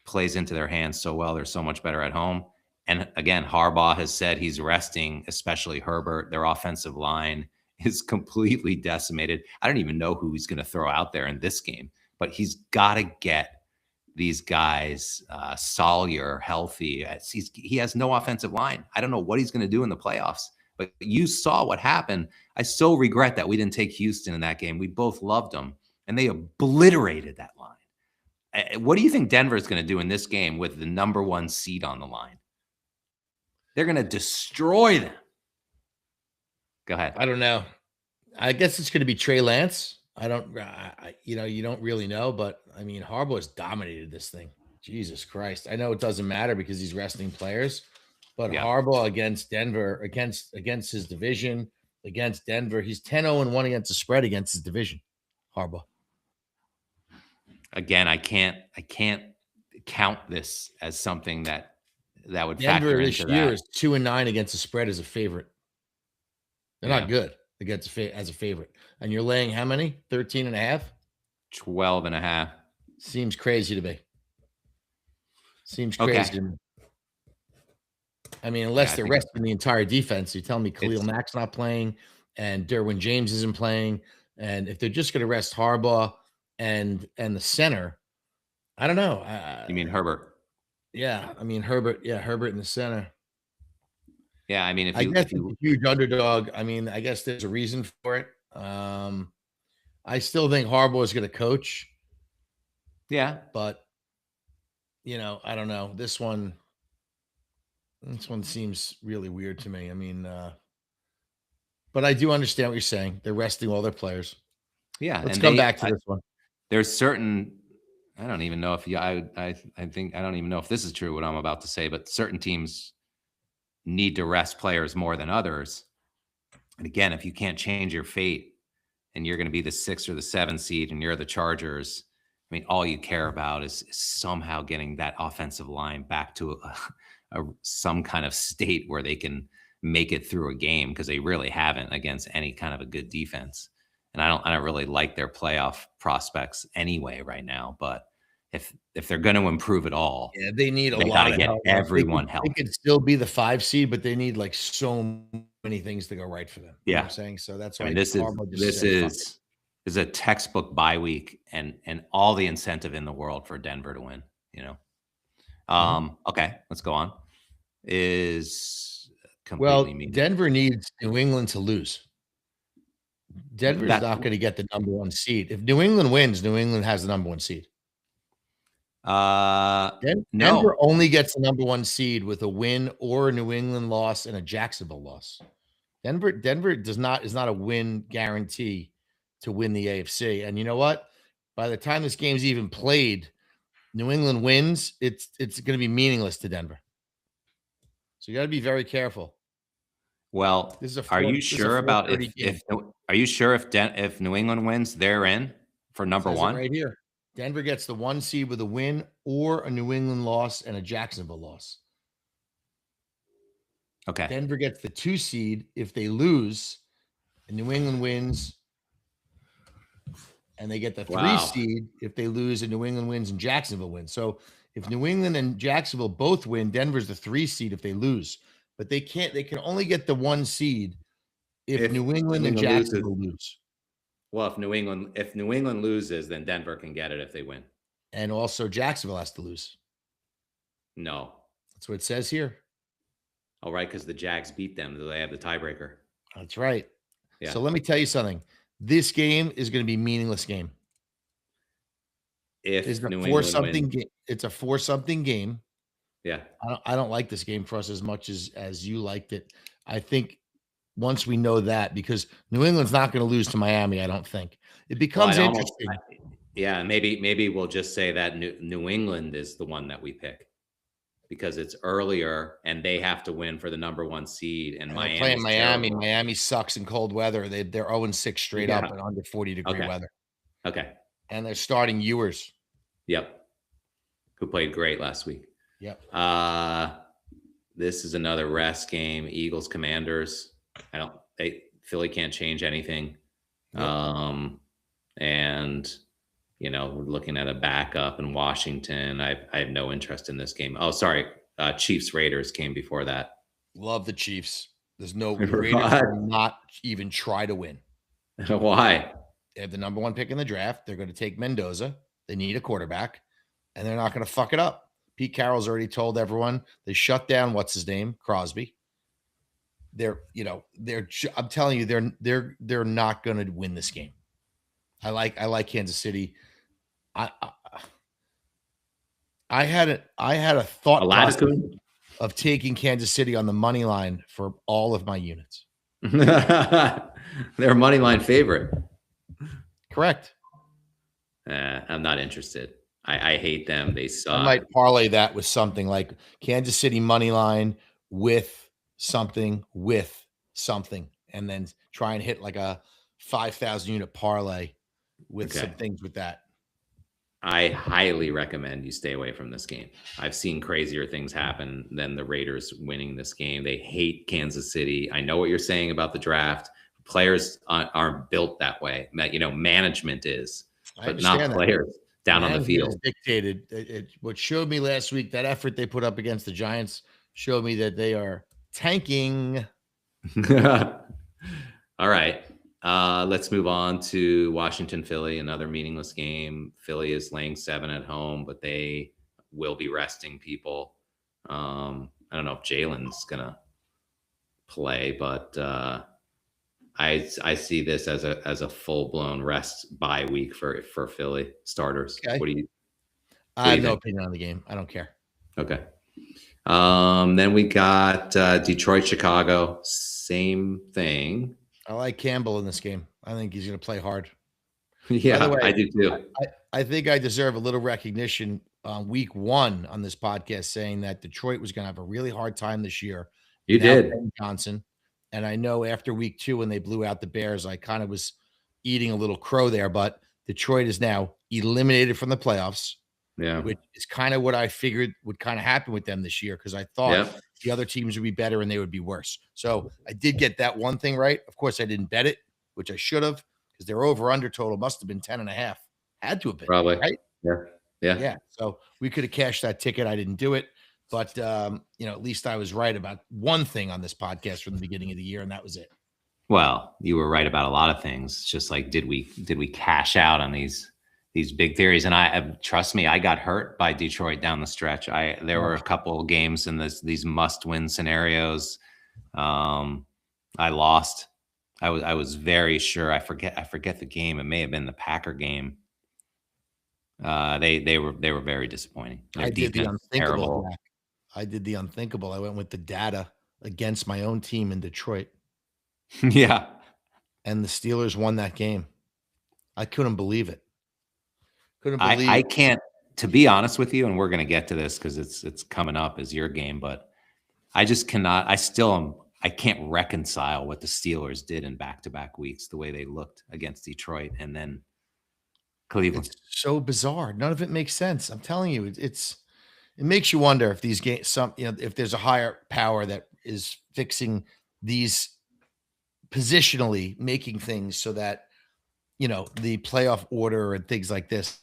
plays into their hands so well. They're so much better at home. And again, Harbaugh has said he's resting, especially Herbert. Their offensive line is completely decimated. I don't even know who he's going to throw out there in this game, but he's got to get these guys, Sawyer, healthy. He has no offensive line. I don't know what he's going to do in the playoffs, But you saw what happened. I so regret that we didn't take Houston in that game. We both loved them, and they obliterated that line. What do you think Denver is going to do in this game with the number 1 seed on the line? They're going to destroy them. Go ahead. I don't know. I guess it's going to be Trey Lance. You don't really know, but I mean, Harbaugh's dominated this thing. Jesus Christ. I know it doesn't matter because he's resting players, but Yeah. Harbaugh against Denver, against his division, against Denver, he's 10-0-1 against the spread against his division. Harbaugh. Again, I can't count this as something that would Denver factor this into year that. is 2-9 against the spread as a favorite. They're not good against as a favorite. And you're laying how many? 13.5? 12.5. Seems crazy to me. Seems crazy to me. I mean, unless they're resting the entire defense. You tell me Khalil Mack's not playing and Derwin James isn't playing. And if they're just going to rest Harbaugh and the center, I don't know. You mean Herbert? Yeah. I mean, Herbert. Yeah, Herbert in the center. Yeah, I mean, if you it's a huge underdog. I mean, I guess there's a reason for it. I still think Harbaugh is going to coach. Yeah. But, I don't know. This one seems really weird to me. I mean, but I do understand what you're saying. They're resting all their players. Yeah. Let's come back to this one. There's certain, I don't even know if I think, I don't even know if this is true, what I'm about to say, but certain teams need to rest players more than others. And again, if you can't change your fate and you're going to be the 6 or the 7 seed and you're the Chargers, I mean, all you care about is somehow getting that offensive line back to some kind of state where they can make it through a game, because they really haven't against any kind of a good defense. And I don't really like their playoff prospects anyway right now. But if they're going to improve at all, yeah, they need they got to get everyone healthy. They could still be the 5 seed, but they need like so many things to go right for them. Yeah, you know what I'm saying, so that's why this is a textbook bye week, and all the incentive in the world for Denver to win. Okay, let's go on. Denver needs New England to lose. Denver's not going to get the number 1 seed. If New England wins, New England has the number 1 seed. Denver only gets the number 1 seed with a win or a New England loss and a Jacksonville loss. Denver is not a win guarantee to win the AFC. And you know what? By the time this game's even played, New England wins, it's going to be meaningless to Denver. So you got to be very careful. Well, are you sure about if New England wins, they're in for number 1 right here? Denver gets the 1 seed with a win or a New England loss and a Jacksonville loss. Okay. Denver gets the 2 seed if they lose, and New England wins, and they get the 3 seed if they lose, and New England wins and Jacksonville wins. So if New England and Jacksonville both win, Denver's the 3 seed if they lose. But they can only get the 1 seed if New England and Jacksonville lose. Well, if New England loses, then Denver can get it if they win. And also Jacksonville has to lose. No. That's what it says here. All right, because the Jags beat them. They have the tiebreaker. That's right. Yeah. So let me tell you something. This game is going to be a meaningless game. It's a 4-something game. Yeah. I don't like this game for us as much as you liked it. I think once we know that, because New England's not going to lose to Miami, I don't think. It becomes interesting. Maybe we'll just say that New England is the one that we pick because it's earlier and they have to win for the number 1 seed. And Miami playing Miami. Terrible. Miami sucks in cold weather. They're 0-6 straight up and under 40-degree weather. Okay. And they're starting Ewers. Yep. Who played great last week. Yep. This is another rest game. Eagles, Commanders. Philly can't change anything. Yep. And we're looking at a backup in Washington. I have no interest in this game. Oh, sorry. Chiefs, Raiders came before that. Love the Chiefs. There's no Raiders will not even try to win. Why? They have the number 1 pick in the draft. They're going to take Mendoza. They need a quarterback, and they're not going to fuck it up. Pete Carroll's already told everyone they shut down what's his name, Crosby. I'm telling you, they're not going to win this game. I like Kansas City. I I had a thought process of taking Kansas City on the money line for all of my units. They're a money line favorite. Correct. I'm not interested. I hate them. They suck. I might parlay that with something like Kansas City money line with something, and then try and hit like a 5,000 unit parlay with some things with that. I highly recommend you stay away from this game. I've seen crazier things happen than the Raiders winning this game. They hate Kansas City. I know what you're saying about the draft. Players aren't built that way. Management is, but not players down on the field. Dictated. What showed me last week, that effort they put up against the Giants showed me that they are tanking. All right. Let's move on to Washington, Philly, another meaningless game. Philly is laying 7 at home, but they will be resting people. I don't know if Jalen's gonna play, but I see this as a full-blown rest bye week for Philly starters. Okay. What do you? I have no opinion on the game. I don't care. Okay. Then we got Detroit, Chicago. Same thing. I like Campbell in this game. I think he's going to play hard. Yeah, way, I do too. I think I deserve a little recognition on week 1 on this podcast, saying that Detroit was going to have a really hard time this year. You did. Ben Johnson. And I know after week 2, when they blew out the Bears, I kind of was eating a little crow there, but Detroit is now eliminated from the playoffs. Yeah. Which is kind of what I figured would kind of happen with them this year, because I thought the other teams would be better and they would be worse. So I did get that one thing right. Of course, I didn't bet it, which I should have, because their over-under total must have been 10.5. Had to have been. Probably. Right? Yeah. So we could have cashed that ticket. I didn't do it. But, at least I was right about one thing on this podcast from the beginning of the year, and that was it. Well, you were right about a lot of things. It's just like, did we cash out on these big theories? And I trust me, I got hurt by Detroit down the stretch. There were a couple of games in these must-win scenarios. I lost. I was very sure. I forget the game. It may have been the Packer game. They were very disappointing. I did the unthinkable. I did the unthinkable. I went with the data against my own team in Detroit. Yeah. And the Steelers won that game. I couldn't believe it. I can't, to be honest with you, and we're going to get to this because it's coming up as your game, but I just cannot. I can't reconcile what the Steelers did in back-to-back weeks, the way they looked against Detroit and then Cleveland. It's so bizarre. None of it makes sense. I'm telling you, it makes you wonder if these games, if there's a higher power that is fixing these positionally, making things so that the playoff order and things like this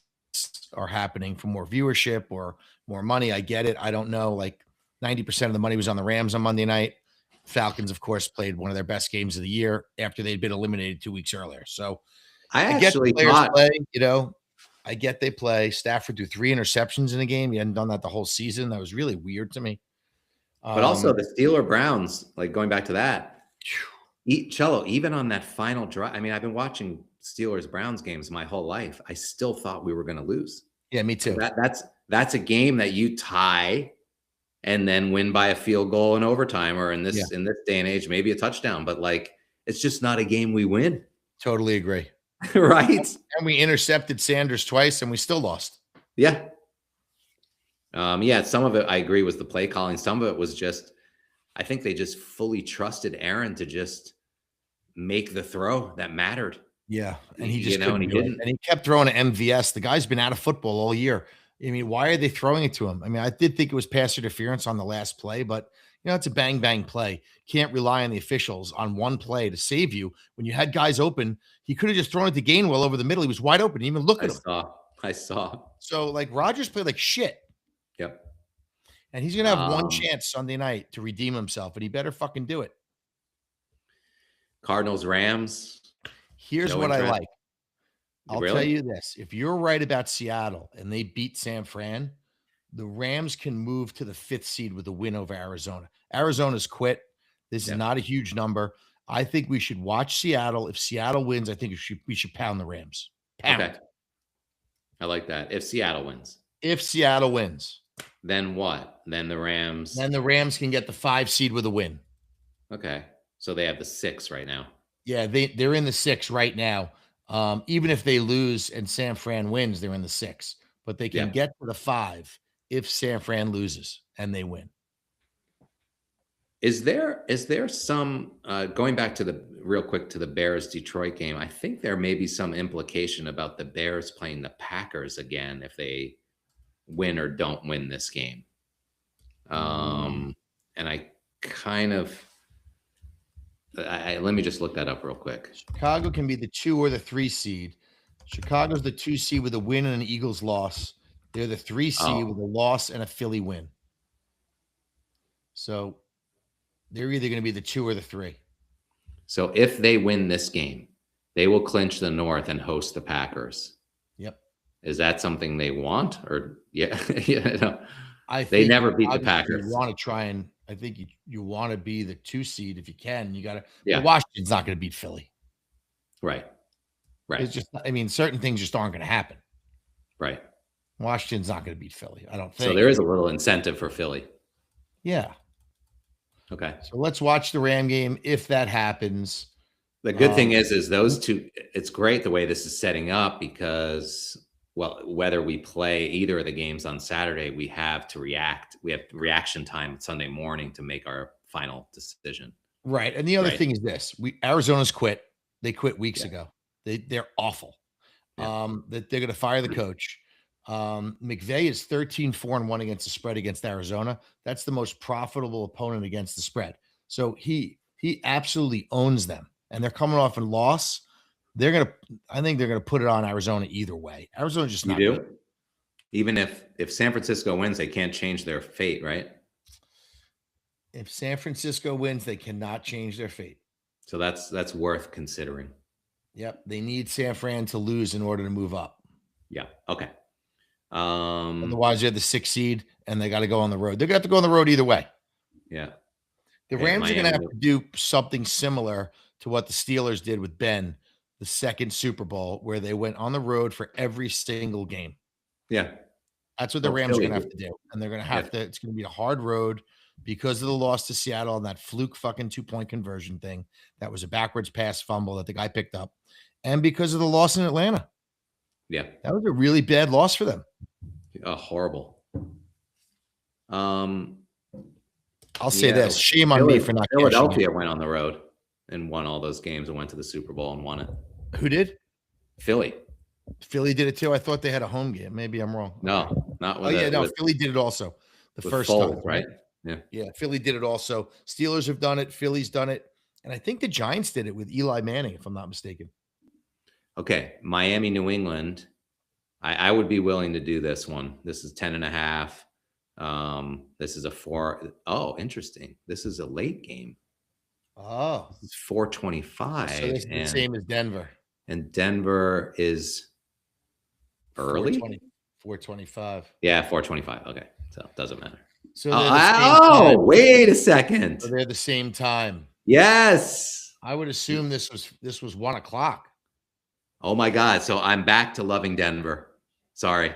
are happening for more viewership or more money. I get it. I don't know. Like 90% of the money was on the Rams on Monday night. Falcons, of course, played one of their best games of the year after they'd been eliminated 2 weeks earlier. So I get the players play, I get they play. Stafford threw 3 interceptions in a game. He hadn't done that the whole season. That was really weird to me. But also the Steelers Browns, like going back to that, Cello, even on that final drive, I mean, I've been watching Steelers Browns games my whole life. I still thought we were going to lose. Yeah, me too. That's a game that you tie and then win by a field goal in overtime, or in this day and age, maybe a touchdown. But like, it's just not a game we win. Totally agree. Right. And we intercepted Sanders twice and we still lost. Yeah. Some of it I agree was the play calling. Some of it was just, I think they just fully trusted Aaron to just make the throw that mattered. Yeah. And he just and he didn't. And he kept throwing to MVS. The guy's been out of football all year. I mean, why are they throwing it to him? I mean, I did think it was pass interference on the last play, but it's a bang, bang play. Can't rely on the officials on one play to save you. When you had guys open, he could have just thrown it to Gainwell over the middle. He was wide open. He didn't even look at him. I saw. So, like, Rodgers played like shit. Yep. And he's going to have one chance Sunday night to redeem himself, and he better fucking do it. Cardinals, Rams. Here's what I like. I'll tell you this. If you're right about Seattle and they beat San Fran, the Rams can move to the 5th seed with a win over Arizona. Arizona's quit. This is Yeah. not a huge number. I think we should watch Seattle. If Seattle wins, I think we should pound the Rams. Okay. Pound. I like that. If Seattle wins, If Seattle wins, then what? Then the Rams. then the Rams can get the 5 seed with a win. Okay. So they have the 6 right now. Yeah, they're in the 6 right now. Even if they lose and San Fran wins, they're in the 6. But they can Yeah. get to the 5 if San Fran loses and they win. Is there some going back to the real quick to the Bears Detroit game? I think there may be some implication about the Bears playing the Packers again if they win or don't win this game. And I kind of let me just look that up real quick. Chicago can be the 2 or the 3 seed. Chicago's the 2 seed with a win and an Eagles loss. They're the 3 seed with a loss and a Philly win. So they're either going to be the 2 or the 3. So if they win this game, they will clinch the North and host the Packers. Yep. Is that something they want? Or yeah, no. I They think never beat the obviously Packers. You want to try and I think you want to be the 2 seed if you can. You got to. Yeah. Washington's not going to beat Philly. Right. Right. It's just, I mean, certain things just aren't going to happen. Right. Washington's not going to beat Philly. I don't think. So there is a little incentive for Philly. Yeah. Okay. So let's watch the Ram game if that happens. The good thing is those two, it's great the way this is setting up because, well, whether we play either of the games on Saturday, we have to react. We have reaction time Sunday morning to make our final decision. Right. And the other thing is this: Arizona's quit. They quit weeks ago. They're awful. That they're going to fire the coach. McVay is 13-4-1 against the spread against Arizona. That's the most profitable opponent against the spread. So he absolutely owns them, and they're coming off a loss. I think they're gonna put it on Arizona either way. Arizona's just not good. Even if San Francisco wins, they can't change their fate, right? If San Francisco wins, they cannot change their fate. So that's worth considering. Yep, they need San Fran to lose in order to move up. Yeah. Okay. Otherwise, they're the 6 seed, and they got to go on the road. They're going to have to go on the road either way. Yeah. The Rams are going to have to do something similar to what the Steelers did with Ben, the second Super Bowl, where they went on the road for every single game. Yeah. That's what the Rams are going to have to do. And they're going to have to, it's going to be a hard road because of the loss to Seattle and that fluke fucking 2-point conversion thing. That was a backwards pass fumble that the guy picked up. And because of the loss in Atlanta. Yeah. That was a really bad loss for them. Horrible. I'll say this. Shame on me for not Philadelphia went on the road and won all those games and went to the Super Bowl and won it. Who did? Philly. Philly did it too. I thought they had a home game. Maybe I'm wrong. No, not with Philly did it also. The first Foles, time, right? Yeah. Yeah, Philly did it also. Steelers have done it. Philly's done it. And I think the Giants did it with Eli Manning, if I'm not mistaken. Okay. Miami, New England. I would be willing to do this one. This is 10.5. This is a 4. Oh, interesting. This is a late game. Oh, it's 4:25. So it's the same as Denver. And Denver is early. 4:25. Yeah, 4:25. Okay, so it doesn't matter. So wait a second. So they're the same time. Yes. I would assume this was 1 o'clock. Oh my God. So I'm back to loving Denver. Sorry.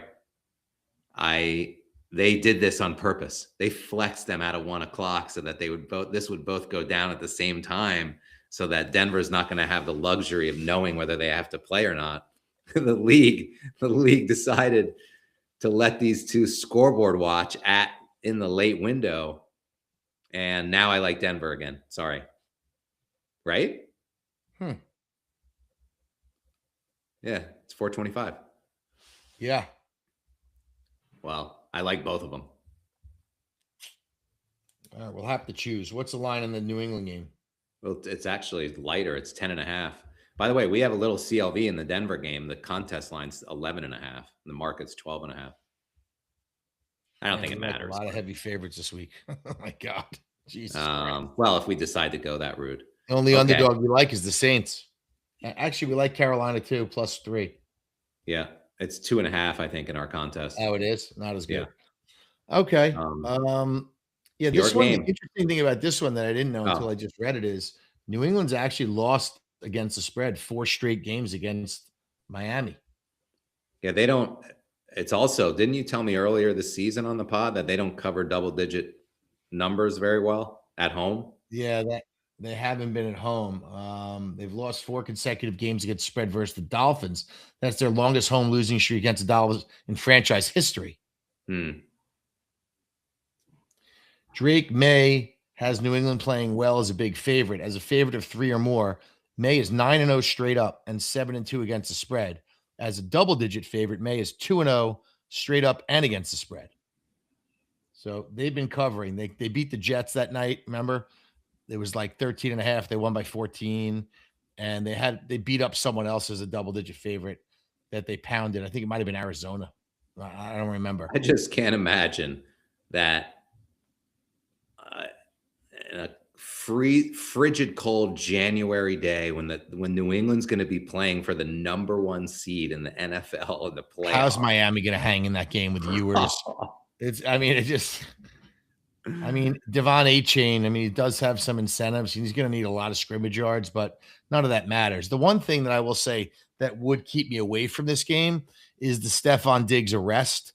They did this on purpose. They flexed them out of 1 o'clock so that this would both go down at the same time so that Denver's not going to have the luxury of knowing whether they have to play or not. The league decided to let these two scoreboard watch in the late window. And now I like Denver again. Sorry. Right? Yeah, it's 4:25. Yeah. Well, I like both of them. All right, we'll have to choose. What's the line in the New England game? Well, it's actually lighter. It's 10.5. By the way, we have a little CLV in the Denver game. The contest line's 11.5. The market's 12.5. I don't think it matters. A lot of heavy favorites this week. Oh my God. Jesus. Well, if we decide to go that route. The only underdog we like is the Saints. Actually, we like Carolina too, +3. Yeah. It's 2.5, I think, in our contest. Oh, it is? Not as good. Yeah. Okay. Yeah, Your this one, the game. interesting thing about this one that I didn't know until Oh, I just read it is New England's actually lost against the spread 4 straight games against Miami. yeah, they don't. It's also, didn't you tell me earlier this season on the pod that they don't cover double digit numbers very well at home? Yeah, that they haven't been at home. They've lost 4 consecutive games against spread versus the Dolphins. That's their longest home losing streak against the Dolphins in franchise history. Hmm. Drake May has New England playing well as a big favorite. As a favorite of 3 or more, May is 9-0 straight up and 7-2 against the spread. As a double digit favorite, May is 2-0 straight up and against the spread. So they've been covering. They beat the Jets that night. Remember, it was like 13 and a half. They won by 14, and they beat up someone else as a double digit favorite that they pounded. I think it might have been Arizona. I don't remember. I just can't imagine that uh, in a frigid, cold January day when New England's going to be playing for the number one seed in the NFL in the How's playoffs. Miami going to hang in that game with Ewers? Devon A. Chain, he does have some incentives. He's going to need a lot of scrimmage yards, but none of that matters. The one thing that I will say that would keep me away from this game is the Stephon Diggs arrest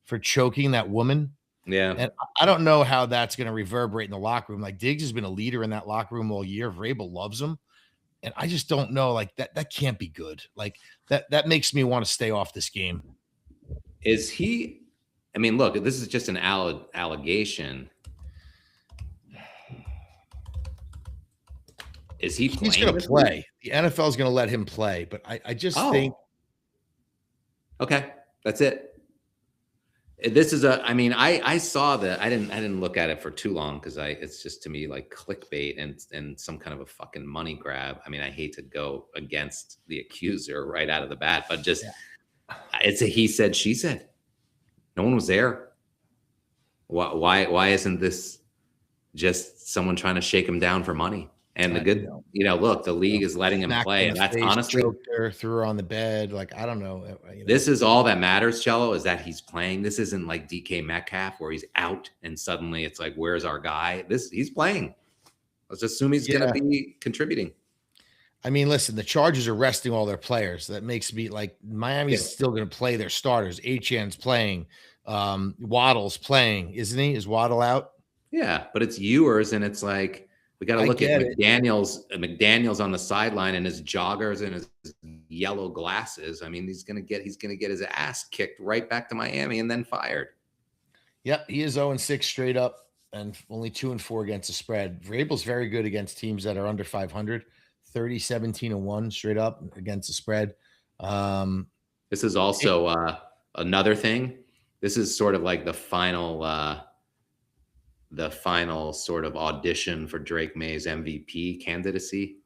for choking that woman. Yeah. And I don't know how that's going to reverberate in the locker room. Like Diggs has been a leader in that locker room all year. Vrabel loves him. And I just don't know. Like that can't be good. Like that makes me want to stay off this game. Is he? I mean, look, this is just an allegation. Is he playing? He's going to play. The NFL is going to let him play, but I just think. Okay, that's it. This is I saw that. I didn't look at it for too long because it's just to me like clickbait and some kind of a fucking money grab. I mean, I hate to go against the accuser right out of the bat, but just it's a he said, she said. No one was there. Why isn't this just someone trying to shake him down for money? And the good, look, the league is letting him play, and that's honestly threw her on the bed. Like I don't know. This is all that matters, Cello, is that he's playing. This isn't like DK Metcalf where he's out and suddenly it's like, where's our guy? He's playing. Let's assume he's going to be contributing. I mean, listen, the Chargers are resting all their players. That makes me like Miami's still going to play their starters. Achane's playing. Waddle's playing, isn't he? Is Waddle out? Yeah, but it's Ewers, and it's like we got to look at McDaniels on the sideline and his joggers and his yellow glasses. I mean, he's gonna get his ass kicked right back to Miami and then fired. Yep, he is 0-6 straight up and only 2-4 against the spread. Vrabel's very good against teams that are under 500. 30-17-1 straight up against the spread. This is also another thing. This is sort of like the final sort of audition for Drake May's MVP candidacy.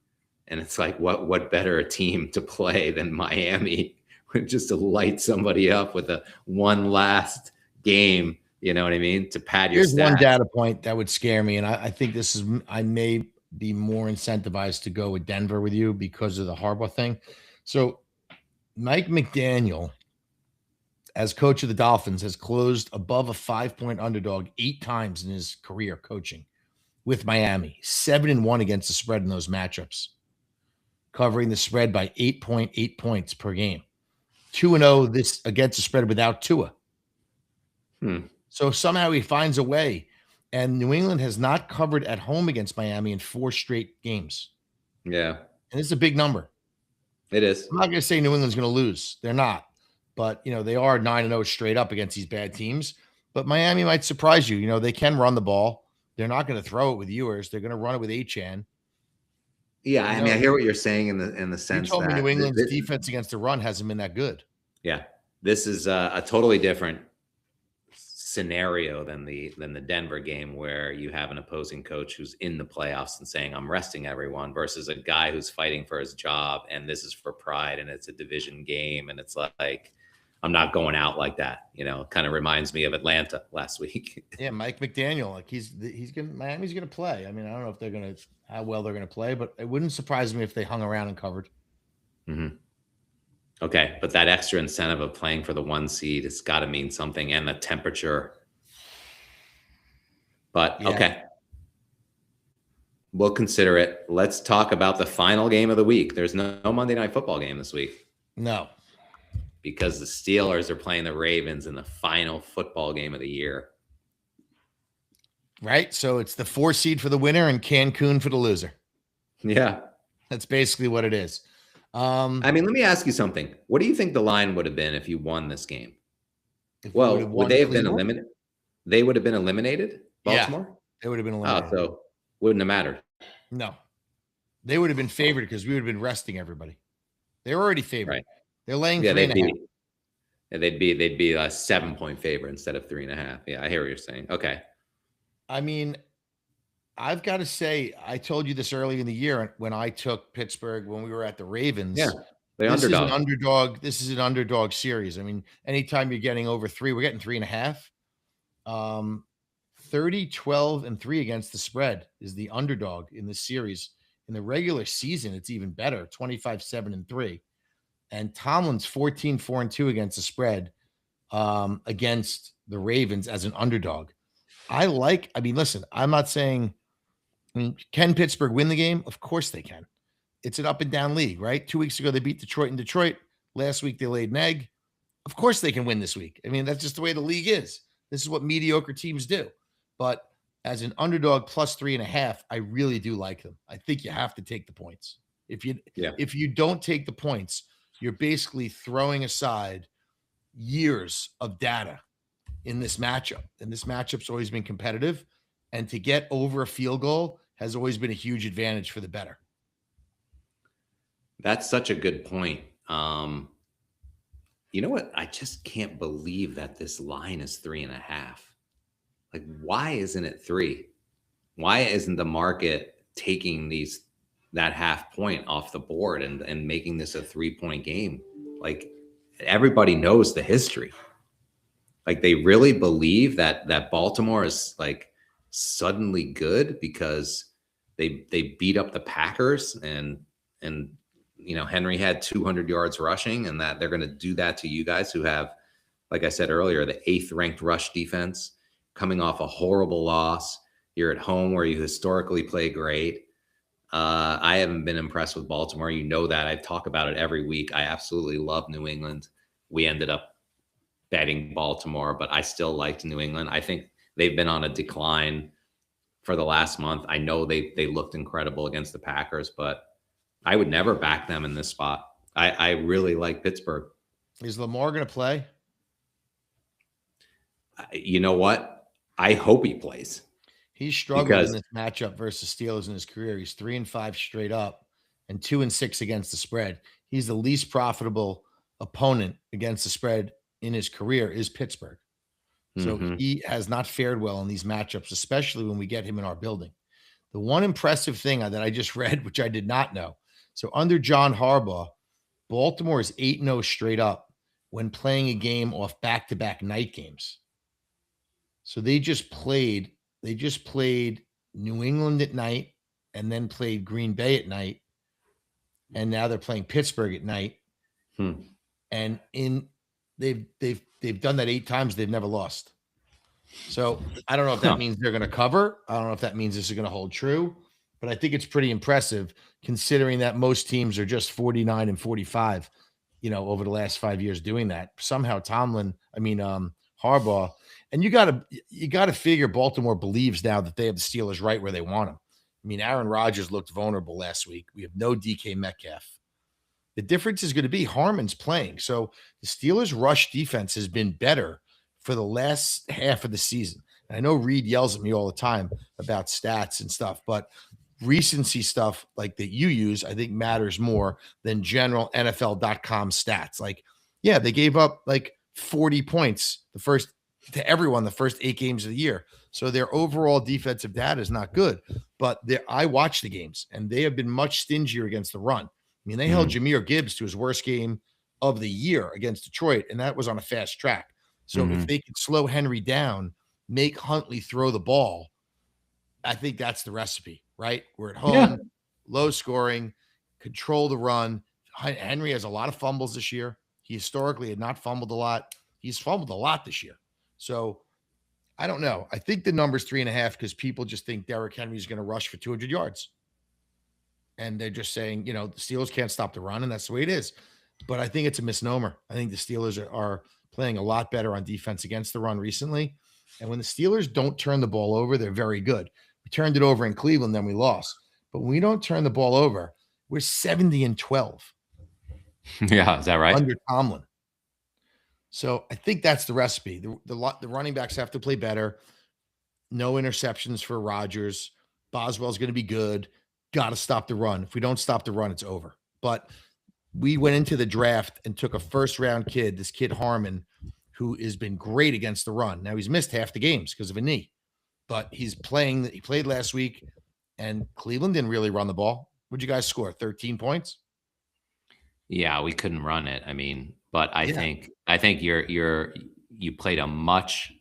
And it's like, what better a team to play than Miami just to light somebody up with one last game, you know what I mean? To pad your stats. Here's one data point that would scare me. And I think I may be more incentivized to go with Denver with you because of the Harbaugh thing. So Mike McDaniel, as coach of the Dolphins, has closed above a 5-point underdog 8 times in his career coaching with Miami, 7-1 against the spread in those matchups, covering the spread by 8.8 points per game. 2-0 this against the spread without Tua. So somehow he finds a way. And New England has not covered at home against Miami in 4 straight games. Yeah. And it's a big number. It is. I'm not going to say New England's going to lose. They're not. But, they are 9-0 straight up against these bad teams. But Miami might surprise you. They can run the ball. They're not going to throw it with Ewers. They're going to run it with Achane. Yeah, I mean, I hear what you're saying in the sense you told that me New England's defense against the run hasn't been that good. Yeah. This is a totally different scenario than the Denver game, where you have an opposing coach who's in the playoffs and saying, I'm resting everyone, versus a guy who's fighting for his job, and this is for pride, and it's a division game, and it's like, I'm not going out like that. It kind of reminds me of Atlanta last week. Yeah, Mike McDaniel, like Miami's gonna play. I mean, I don't know if how well they're gonna play, but it wouldn't surprise me if they hung around and covered. Mm-hmm. Okay, but that extra incentive of playing for the 1 seed, it's got to mean something, and the temperature. But Yeah. okay. We'll consider it. Let's talk about the final game of the week. There's no Monday Night Football game this week No. because the Steelers are playing the Ravens in the final football game of the year. Right. So it's the 4 seed for the winner and Cancun for the loser. Yeah. That's basically what it is. I mean, let me ask you something. What do you think the line would have been if you won this game? Well, would they have been eliminated? They would have been eliminated, Baltimore? Yeah, they would have been Oh, eliminated. so wouldn't have mattered. No. They would have been favored because we would have been resting everybody. They were already favored. Right. They're laying Yeah, 3.5. they'd be a 7-point favorite instead of 3.5. Yeah, I hear what you're saying. Okay. I mean, I've got to say, I told you this early in the year when I took Pittsburgh when we were at the Ravens. Yeah, the This is underdog. an underdog. This is an underdog series. I mean, anytime you're getting over 3, we're getting 3.5. 30, 12, and 3 against the spread is the underdog in this series. In the regular season, it's even better, 25, 7, and 3. And Tomlin's 14, 4, and 2 against the spread against the Ravens as an underdog. I mean, listen, I'm not saying, can Pittsburgh win the game? Of course they can. It's an up and down league, right? 2 weeks ago, they beat Detroit in Detroit. Last week, they laid an egg. Of course they can win this week. I mean, that's just the way the league is. This is what mediocre teams do. But as an underdog plus 3.5, I really do like them. I think you have to take the points. If you don't take the points, you're basically throwing aside years of data in this matchup. And this matchup's always been competitive. And to get over a field goal has always been a huge advantage for the bettor. That's such a good point. You know what? I just can't believe that this line is 3.5. Like, why isn't it 3? Why isn't the market taking that half point off the board and making this a 3-point game? Like, everybody knows the history. Like, they really believe that Baltimore is like suddenly good because they beat up the Packers and Henry had 200 yards rushing, and that they're going to do that to you guys who have, like I said earlier, the 8th ranked rush defense, coming off a horrible loss. You're at home where you historically play great. I haven't been impressed with Baltimore. You know that. I talk about it every week. I absolutely love New England. We ended up betting Baltimore, but I still liked New England. I think they've been on a decline for the last month. I know they looked incredible against the Packers, but I would never back them in this spot. I really like Pittsburgh. Is Lamar going to play? You know what? I hope he plays. He's struggled in this matchup versus Steelers in his career. He's 3-5 straight up and 2-6 against the spread. He's the least profitable opponent against the spread in his career is Pittsburgh. So he has not fared well in these matchups, especially when we get him in our building. The one impressive thing that I just read, which I did not know. So under John Harbaugh, Baltimore is 8-0 straight up when playing a game off back-to-back night games. So they just played New England at night and then played Green Bay at night. And now they're playing Pittsburgh at night. And they've done that 8 times. They've never lost. So I don't know if that means they're going to cover. I don't know if that means this is going to hold true, but I think it's pretty impressive considering that most teams are just 49 and 45, over the last 5 years doing that. Somehow Harbaugh, and you got to figure Baltimore believes now that they have the Steelers right where they want them. I mean, Aaron Rodgers looked vulnerable last week. We have no DK Metcalf. The difference is going to be Harmon's playing. So the Steelers' rush defense has been better for the last half of the season. And I know Reed yells at me all the time about stats and stuff, but recency stuff like that you use, I think matters more than general NFL.com stats. Like, yeah, they gave up like 40 points the first 8 games of the year. So their overall defensive data is not good, but I watch the games and they have been much stingier against the run. I mean, they held Jahmyr Gibbs to his worst game of the year against Detroit, and that was on a fast track. So if they could slow Henry down, make Huntley throw the ball, I think that's the recipe, right? We're at home, low scoring, control the run. Henry has a lot of fumbles this year. He historically had not fumbled a lot. He's fumbled a lot this year. So I don't know. I think the number's 3.5 because people just think Derrick Henry is going to rush for 200 yards. And they're just saying, the Steelers can't stop the run, and that's the way it is. But I think it's a misnomer. I think the Steelers are playing a lot better on defense against the run recently. And when the Steelers don't turn the ball over, they're very good. We turned it over in Cleveland, then we lost. But when we don't turn the ball over, we're 70-12 Yeah, is that right? under Tomlin. So I think that's the recipe. The running backs have to play better. No interceptions for Rodgers. Boswell's going to be good. Got to stop the run. If we don't stop the run, it's over. But we went into the draft and took a first-round kid, this kid Harmon, who has been great against the run. Now, he's missed half the games because of a knee, but he's playing. He played last week, and Cleveland didn't really run the ball. What'd you guys score? 13 points? Yeah, we couldn't run it. I mean, but I think you played a much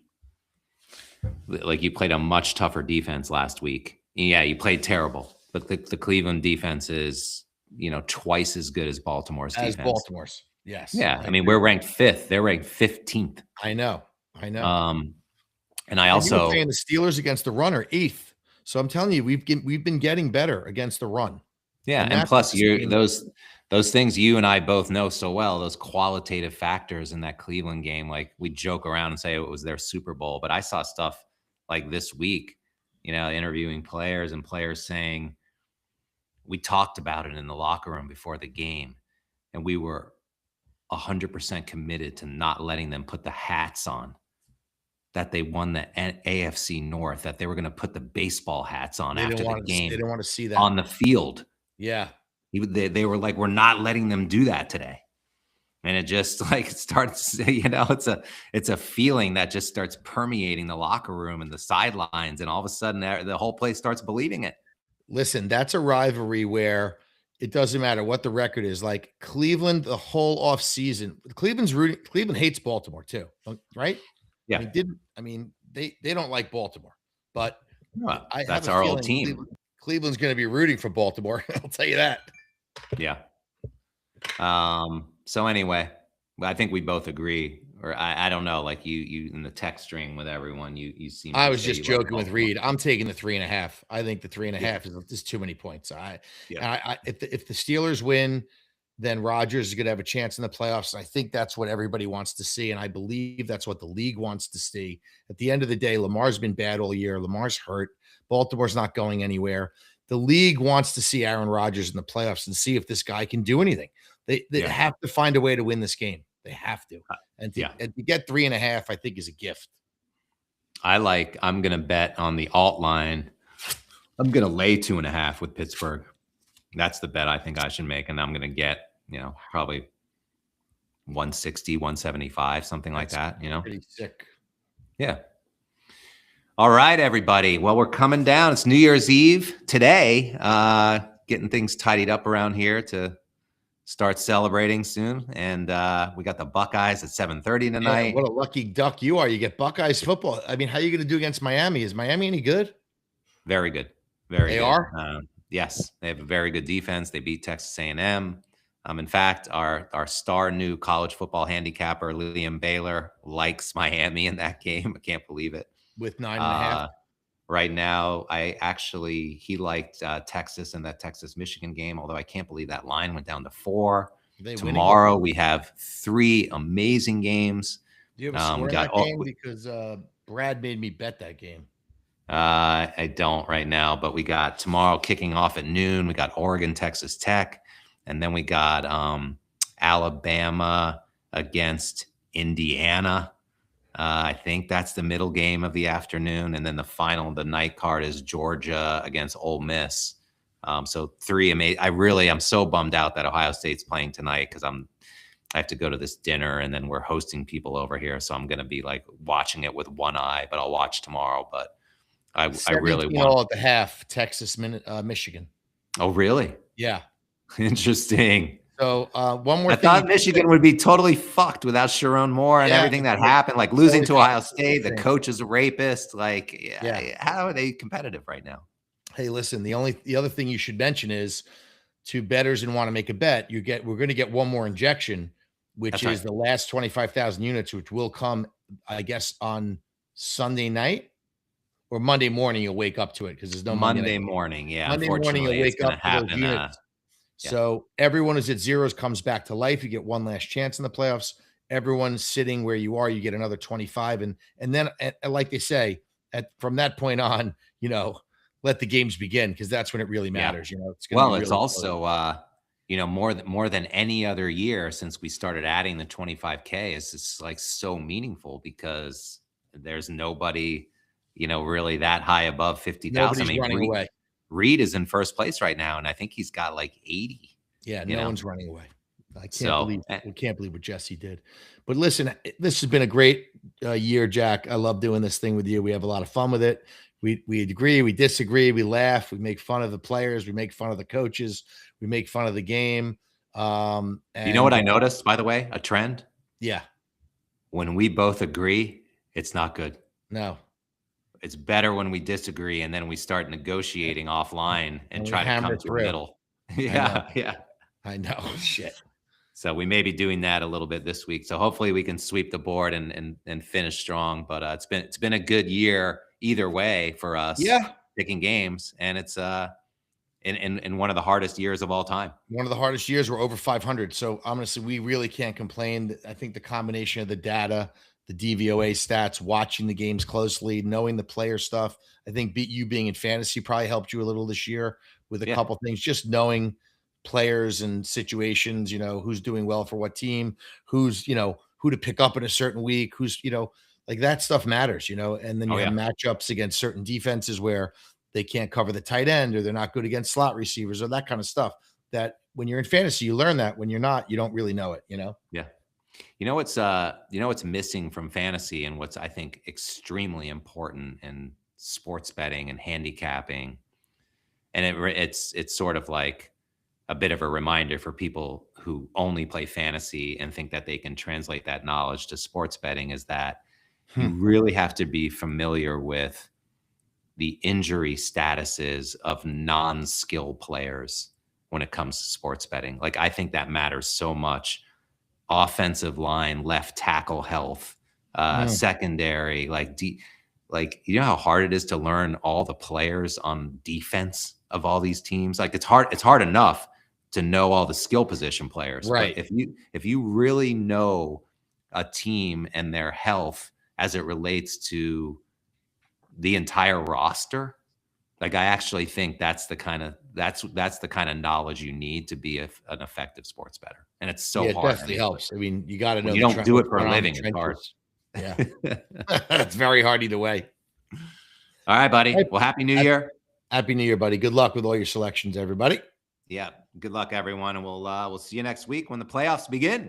tougher defense last week. Yeah, you played terrible, but the Cleveland defense is twice as good as Baltimore's defense. Baltimore's, yes. Yeah, I mean we're ranked 5th. They're ranked 15th. I know. And I also saying the Steelers against the run are 8th. So I'm telling you, we've been getting better against the run. Yeah, and plus those things you and I both know so well, those qualitative factors in that Cleveland game. Like we joke around and say it was their Super Bowl, but I saw stuff like this week, interviewing players and players saying, we talked about it in the locker room before the game, and we were 100% committed to not letting them put the hats on, that they won the AFC North, that they were going to put the baseball hats on after the game. They didn't want to see that on the field. Yeah. They were like, we're not letting them do that today. And it just like starts, it's a feeling that just starts permeating the locker room and the sidelines. And all of a sudden the whole place starts believing it. Listen, that's a rivalry where it doesn't matter what the record is. Like Cleveland, the whole off season, Cleveland hates Baltimore too, right? Yeah. They don't like Baltimore, but that's our old team. Cleveland's going to be rooting for Baltimore. I'll tell you that. Yeah. So anyway, I think we both agree, or I don't know, like you in the text string with everyone, you seem. I was just joking with Reed. I'm taking the 3.5. I think the 3.5 is just too many points. If the Steelers win, then Rodgers is going to have a chance in the playoffs. I think that's what everybody wants to see, and I believe that's what the league wants to see. At the end of the day, Lamar's been bad all year. Lamar's hurt. Baltimore's not going anywhere. The league wants to see Aaron Rodgers in the playoffs and see if this guy can do anything. They have to find a way to win this game. They have to. And to get 3.5, I think, is a gift. I'm going to bet on the alt line. I'm going to lay 2.5 with Pittsburgh. That's the bet I think I should make. And I'm going to get, probably 160, 175, something like that, Pretty sick. Yeah. All right, everybody. Well, we're coming down. It's New Year's Eve today. Getting things tidied up around here to start celebrating soon. And we got the Buckeyes at 7:30 tonight. Yeah, what a lucky duck you are. You get Buckeyes football. I mean, how are you going to do against Miami? Is Miami any good? Very good. Very good. They are? Yes. They have a very good defense. They beat Texas A&M. In fact, our star new college football handicapper, Liam Baylor, likes Miami in that game. I can't believe it. With 9.5. Right now, he liked Texas in that Texas-Michigan game, although I can't believe that line went down to 4. Tomorrow, we have 3 amazing games. Do you have a score in that game? Because Brad made me bet that game. I don't right now, but we got tomorrow kicking off at noon. We got Oregon, Texas Tech, and then we got Alabama against Indiana. I think that's the middle game of the afternoon. And then the night card is Georgia against Ole Miss. So 3 amazing. I'm so bummed out that Ohio State's playing tonight because I have to go to this dinner and then we're hosting people over here. So I'm going to be like watching it with one eye, but I'll watch tomorrow. But I really want all at the half, Texas, Michigan. Oh, really? Yeah. Interesting. So one more thing. I thought Michigan would be totally fucked without Sharon Moore and everything that happened, like losing to Ohio State. The coach is a rapist. How are they competitive right now? Hey, listen, the other thing you should mention is to bettors and want to make a bet, we're going to get one more injection, which is the last 25,000 units, which will come, I guess, on Sunday night or Monday morning, you'll wake up to it because there's no Monday night Monday game. morning. Yeah, Monday morning, you'll unfortunately, it's wake gonna up to those happen. units. Yeah, So everyone who's at zeros comes back to life. You get one last chance in the playoffs. Everyone's sitting where you are. You get another 25, and then like they say, from that point on, let the games begin because that's when it really yeah. matters. It's going to be Well, it's really close. also more than any other year since we started adding the 25K is just like so meaningful because there's nobody, really that high above 50,000. I Nobody's mean, running away. Reed is in first place right now, and I think he's got like 80. Yeah, You no know, one's running away. I so can't believe what Jesse did. But listen, this has been a great year, Jack. I love doing this thing with you. We have a lot of fun with it. We agree, we disagree, we laugh, we make fun of the players, we make fun of the coaches, we make fun of the game. you know what I noticed, by the way, a trend? Yeah. When we both agree, it's not good. No. It's better when we disagree and then we start negotiating offline and try to come to a middle. Yeah, yeah. I know. Shit. So we may be doing that a little bit this week. So hopefully we can sweep the board and finish strong. But it's been a good year either way for us. Yeah. Picking games, and it's in one of the hardest years of all time. One of the hardest years. We're over 500. So honestly, we really can't complain. I think the combination of the data, the DVOA stats, watching the games closely, knowing the player stuff. I think you being in fantasy probably helped you a little this year with a couple things, just knowing players and situations, who's doing well for what team, who's, who to pick up in a certain week, who's, like that stuff matters, and then you have matchups against certain defenses where they can't cover the tight end or they're not good against slot receivers or that kind of stuff that when you're in fantasy, you learn that. When you're not, you don't really know it, Yeah. What's missing from fantasy and what's I think extremely important in sports betting and handicapping. And it's sort of like a bit of a reminder for people who only play fantasy and think that they can translate that knowledge to sports betting is that you really have to be familiar with the injury statuses of non-skill players when it comes to sports betting. Like, I think that matters so much. Offensive line, left tackle health, secondary, like you know how hard it is to learn all the players on defense of all these teams. Like it's hard enough to know all the skill position players. Right. But if you really know a team and their health as it relates to the entire roster, like I actually think that's the kind of knowledge you need to be an effective sports bettor. And it's so hard. It definitely helps. I mean, you got to know. You don't do it for a living. It's hard. Yeah. It's very hard either way. All right, buddy. Well, Happy New Year. Happy New Year, buddy. Good luck with all your selections, everybody. Yeah. Good luck, everyone. And we'll see you next week when the playoffs begin.